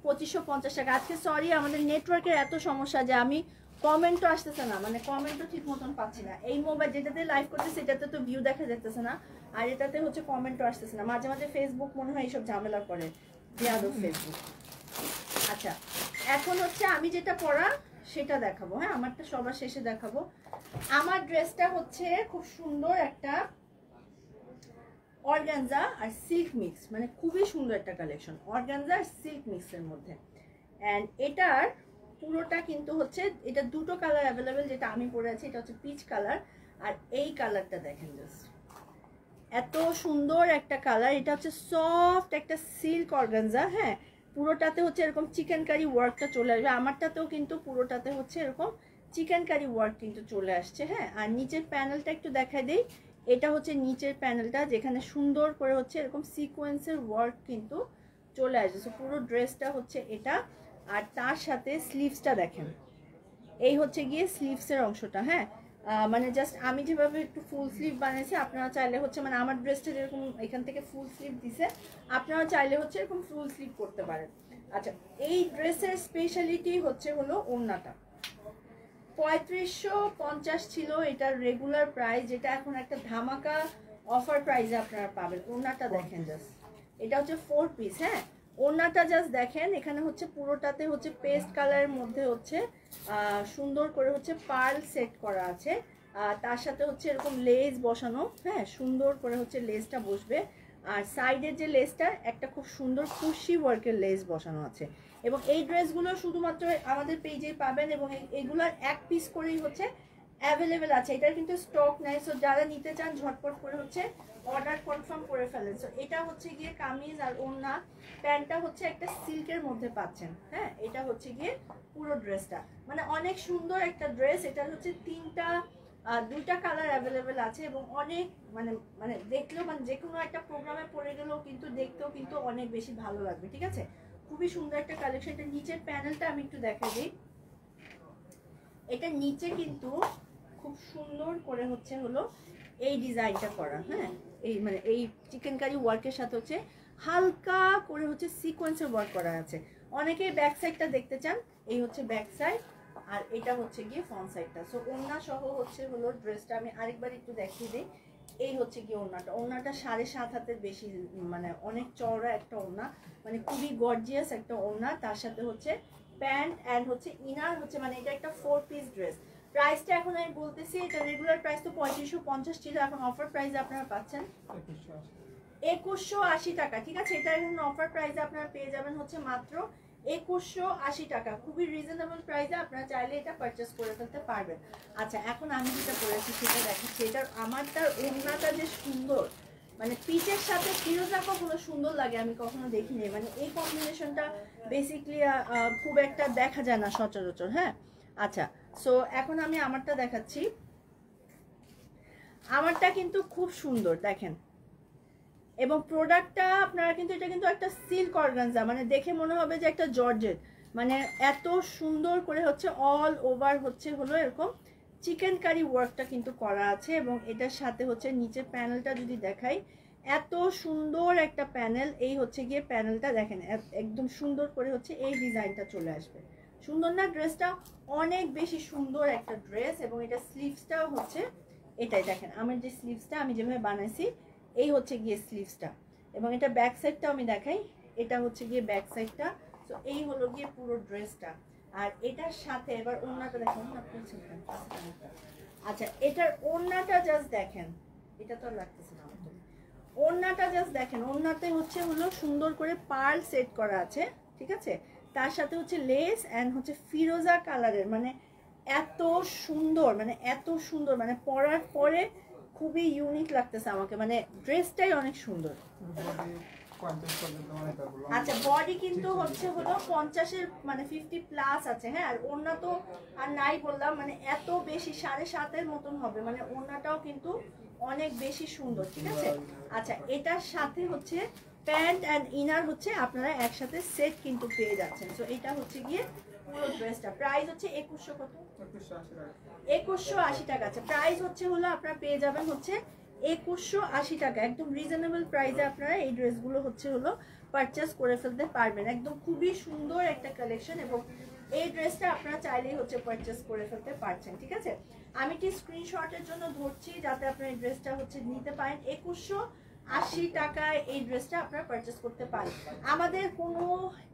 2550 টাকা। আজকে সরি আমাদের নেটওয়ার্কের এত সমস্যা যে আমি কমেন্টও আসতেছে না, মানে কমেন্টও ঠিক মতন পাচ্ছি না। এই মোবাইল যেটাতে লাইভ করতে সেটাতে তো ভিউ দেখা যাচ্ছে না, আর এটাতে হচ্ছে কমেন্টও আসতেছে না। মাঝে মাঝে ফেসবুক মনে হয় এইসব ঝামেলা করে, বেয়াদব ফেসবুক। আচ্ছা এখন হচ্ছে আমি যেটা পরা সেটা দেখাবো, হ্যাঁ আমারটা সবার শেষে দেখাবো। আমার ড্রেসটা হচ্ছে খুব সুন্দর একটা অর্গানজা আর সিল্ক মিক্স, মানে খুবই সুন্দর একটা কালেকশন অর্গানজা আর সিল্ক মিক্সের মধ্যে। অ্যান্ড এটার পুরোটা কিন্তু হচ্ছে, এটা দুটো কালার অ্যাভেলেবেল, যেটা আমি পরে আছি এটা হচ্ছে পিচ কালার, আর এই কালারটা দেখেন জাস্ট এত সুন্দর একটা কালার। এটা হচ্ছে সফট একটা সিল্ক অর্গানজা, হ্যাঁ পুরোটাতে হচ্ছে এরকম চিকেন কারি ওয়ার্কটা চলে আসবে। আমারটাতেও কিন্তু পুরোটাতে হচ্ছে এরকম চিকেন কারি ওয়ার্ক কিন্তু চলে আসছে, হ্যাঁ। আর নিচের প্যানেলটা একটু দেখাই দেই, এটা হচ্ছে নিচের প্যানেলটা, যেখানে সুন্দর করে হচ্ছে এরকম সিকোয়েন্সের ওয়ার্ক কিন্তু চলে আসছে। সো পুরো ড্রেসটা হচ্ছে এটা। আর তার সাথে স্লিভসটা দেখেন, এই হচ্ছে গিয়ে স্লিভসের অংশটা, হ্যাঁ মানে জাস্ট আমি যেভাবে একটু ফুল স্লিভ বানিয়েছি, আপনারা চাইলে হচ্ছে মানে আমার ড্রেসটা যেরকম এখান থেকে ফুল স্লিভ দিছে, আপনারা চাইলে হচ্ছে এরকম ফুল স্লিভ করতে পারেন। আচ্ছা এই ড্রেসের স্পেশালিটি হচ্ছে হলো ওড়নাটা। 3550 ছিল এটার রেগুলার প্রাইস, যেটা এখন একটা ধামাকা অফার প্রাইসে আপনারা পাবেন। ওড়নাটা দেখেন জাস্ট, এটা হচ্ছে 4 পিস, হ্যাঁ ওড়নাটা জাস্ট দেখেন, এখানে হচ্ছে পুরোটাতে হচ্ছে পেস্ট কালারের মধ্যে হচ্ছে সুন্দর করে হচ্ছে পার্ল সেট করা আছে। তার সাথে হচ্ছে এরকম লেস বসানো, হ্যাঁ সুন্দর করে হচ্ছে লেসটা বসবে। আর সাইডের যে লেসটা একটা খুব সুন্দর কুশি ওয়ার্কের লেস বসানো আছে। এবং এই ড্রেসগুলো শুধুমাত্র আমাদের পেজে পাবেন, এবং এইগুলোর এক পিস করেই হচ্ছে অ্যাভেলেবেল আছে, এটার কিন্তু স্টক নাই। সো যারা নিতে চান ঝটপট করে হচ্ছে অর্ডার কনফার্ম করে ফেলেন। সো এটা হচ্ছে গিয়ে কামিজ আর ওড়না, প্যান্টটা হচ্ছে একটা সিল্কের মধ্যে পাচ্ছেন, হ্যাঁ এটা হচ্ছে গিয়ে পুরো ড্রেসটা, মানে অনেক সুন্দর একটা ড্রেস। এটা হচ্ছে দুইটা কালার অ্যাভেলেবেল আছে, এবং অনেক মানে মানে দেখলেও মানে যে কোনো একটা প্রোগ্রামে পরে গেলেও কিন্তু দেখতেও কিন্তু অনেক বেশি ভালো লাগবে, ঠিক আছে। খুবই সুন্দর একটা কালেকশন। এটা নিচের প্যানেলটা আমি একটু দেখা দিই, এটা নিচে কিন্তু খুব সুন্দর করে হচ্ছে হলো এই ডিজাইনটা করা, হ্যাঁ এই মানে এই চিকেন কারি ওয়ার্কের সাথে হচ্ছে হালকা করে হচ্ছে সিকোয়েন্সের ওয়ার্ক করা আছে। অনেকেই ব্যাক সাইডটা দেখতে চান, এই হচ্ছে ব্যাক সাইড, আর এটা হচ্ছে গিয়ে ফ্রন্ট সাইডটা। সো ওড়না সহ হচ্ছে হলো ড্রেসটা আমি আরেকবার একটু দেখিয়ে দিই। এই হচ্ছে গিয়ে ওড়নাটা 7.5 হাতের বেশি, মানে অনেক চওড়া একটা ওড়না, মানে খুবই গর্জিয়াস একটা ওড়না। তার সাথে হচ্ছে প্যান্ট অ্যান্ড হচ্ছে ইনার হচ্ছে, মানে এটা একটা 4 পিস ড্রেস। প্রাইসটা এখন আমি বলতেছি, এটা রেগুলার প্রাইস তো 3550 ছিল, এখন অফার প্রাইসে আপনারা পাচ্ছেন 2180 টাকা, ঠিক আছে। এটা এখন অফার প্রাইসে আপনারা পেয়ে যাবেন হচ্ছে মাত্র 2180 টাকা, খুবই রিজনেবল প্রাইসে আপনারা চাইলে এটা পারচেস করে ফেলতে পারবেন। আচ্ছা এখন আমি যেটা পরেছি সেটা দেখাচ্ছি। এটার আমারটার ওড়নাটা যে সুন্দর, মানে পিচের সাথে ফিরোজা কখনো সুন্দর লাগে আমি কখনো দেখিনি, মানে এই কম্বিনেশনটা বেসিকলি খুব একটা দেখা যায় না সচরাচর, হ্যাঁ। আচ্ছা সো এখন আমি আমারটা দেখাচ্ছি। আমারটা কিন্তু খুব সুন্দর দেখেন, এবং প্রোডাক্টটা আপনারা কিন্তু এটা কিন্তু একটা সিল্ক অর্গানজা, মানে দেখে মনে হবে যে একটা জর্জেট, মানে এত সুন্দর করে হচ্ছে অল ওভার হচ্ছে হলো এরকম চিকেন কারি ওয়ার্কটা কিন্তু করা আছে। এবং এটার সাথে হচ্ছে নিচের প্যানেলটা যদি দেখাই, এত সুন্দর একটা প্যানেল, এই হচ্ছে গিয়ে প্যানেলটা দেখেন একদম সুন্দর করে হচ্ছে এই ডিজাইনটা চলে আসবে। সুন্দর না ড্রেসটা? অনেক বেশি সুন্দর একটা ড্রেস। এবং এটা স্লিভসটাও হচ্ছে এটাই দেখেন, আমার যে স্লিভসটা আমি যেভাবে বানাইছি এই হচ্ছে গিয়ে স্লিভসটা, এবং এটা ব্যাক সাইডটাও আমি দেখাই। এটা হচ্ছে গিয়ে ব্যাক সাইডটা। তো এই হলো গিয়ে পুরো ড্রেসটা। আর এটার সাথে এবার ওড়নাটা দেখেন আচ্ছা এটার ওড়নাটা জাস্ট দেখেন, এটা তো আর লাগতেছে না আমার, ওড়নাটা জাস্ট দেখেন। ওড়নাতে হচ্ছে হলো সুন্দর করে পার্ল সেট করা আছে, ঠিক আছে, তার সাথে হচ্ছে লেস অ্যান্ড হচ্ছে ফিরোজা কালারের, মানে এত সুন্দর, মানে এত সুন্দর, মানে পরার পরে খুবই ইউনিক লাগতেছে আমাকে, মানে ড্রেসটাই অনেক সুন্দর। আচ্ছা বডি কিন্তু হচ্ছে হলো 50-এর মানে 50+ আছে, হ্যাঁ। আর ওড়না তো আর নাই বললাম, মানে এত বেশি 7.5-এর মতন হবে, মানে ওড়নাটাও কিন্তু অনেক বেশি সুন্দর, ঠিক আছে। আচ্ছা এটার সাথে হচ্ছে প্যান্ট অ্যান্ড ইনার হচ্ছে আপনারা একসাথে সেট কিন্তু পেয়ে যাচ্ছেন। তো এটা হচ্ছে গিয়ে পুরো ড্রেসটা প্রাইস হচ্ছে 2100 কত 2180 টাকা। আছে প্রাইস হচ্ছে হলো আপনারা পেয়ে যাবেন হচ্ছে 2180 টাকা, একদম রিজনেবল প্রাইসে আপনারা এই ড্রেসগুলো হচ্ছে হলো পারচেস করে ফেলতে পারবেন। একদম খুবই সুন্দর একটা কালেকশন, এবং এই ড্রেসটা আপনারা চাইলেই হচ্ছে পারচেস করে ফেলতে পারছেন, ঠিক আছে। আমি কি স্ক্রিনশটের জন্য ধরছি যাতে আপনারা এই ড্রেসটা হচ্ছে নিতে পারেন। 2180 টাকায় এই ড্রেসটা আপনারা পারচেস করতে পারেন। আমাদের কোনো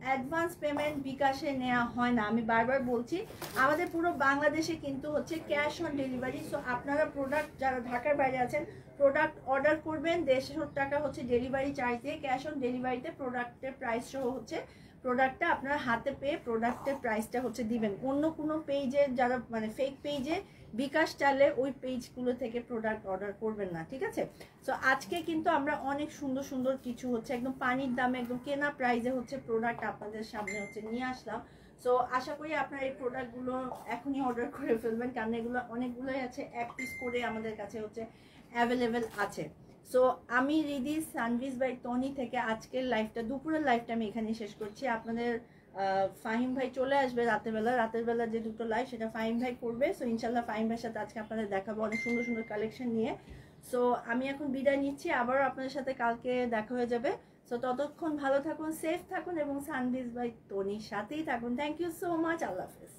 অ্যাডভান্স পেমেন্ট বিকাশে নেওয়া হয় না, আমি বারবার বলছি। আমাদের পুরো বাংলাদেশে কিন্তু হচ্ছে ক্যাশ অন ডেলিভারি। সো আপনারা প্রোডাক্ট যারা ঢাকার বাইরে আছেন প্রোডাক্ট অর্ডার করবেন, 150 টাকা হচ্ছে ডেলিভারি চার্জ দিয়ে, ক্যাশ অন ডেলিভারিতে প্রোডাক্টের প্রাইস সহ হচ্ছে প্রোডাক্টটা আপনার হাতে পেয়ে প্রোডাক্টের প্রাইসটা হচ্ছে দিবেন। অন্য কোনো পেজে যারা মানে ফেক পেজে বিকাশ চালে ওই পেজগুলো থেকে প্রোডাক্ট অর্ডার করবেন না, ঠিক আছে। সো আজকে কিন্তু আমরা অনেক সুন্দর সুন্দর কিছু হচ্ছে একদম পানির দামে একদম কেনা প্রাইসে হচ্ছে প্রোডাক্ট আপনাদের সামনে হচ্ছে নিয়ে আসলাম। সো আশা করি আপনারা এই প্রোডাক্টগুলো এখনই অর্ডার করে ফেলবেন, কারণ এগুলো অনেকগুলোই আছে, এক পিস করে আমাদের কাছে হচ্ছে অ্যাভেলেবেল আছে। সো আমি রিদি সানভিজ বাই টনি থেকে আজকের লাইভটা, দুপুরের লাইভটা আমি এখানে শেষ করছি। আপনাদের ফাহিম ভাই চলে আসবে রাতের বেলা যে দুটো লাইভ সেটা ফাহিম ভাই করবে। সো ইনশাল্লাহ ফাহিম ভাইয়ের সাথে আজকে আপনাদের দেখাবো অনেক সুন্দর সুন্দর কালেকশন নিয়ে। সো আমি এখন বিদায় নিচ্ছি, আবারও আপনাদের সাথে কালকে দেখা হয়ে যাবে। সো ততক্ষণ ভালো থাকুন, সেফ থাকুন, এবং সানভিজ বাই টনির সাথেই থাকুন। থ্যাংক ইউ সো মাচ, আল্লাহ হাফেজ।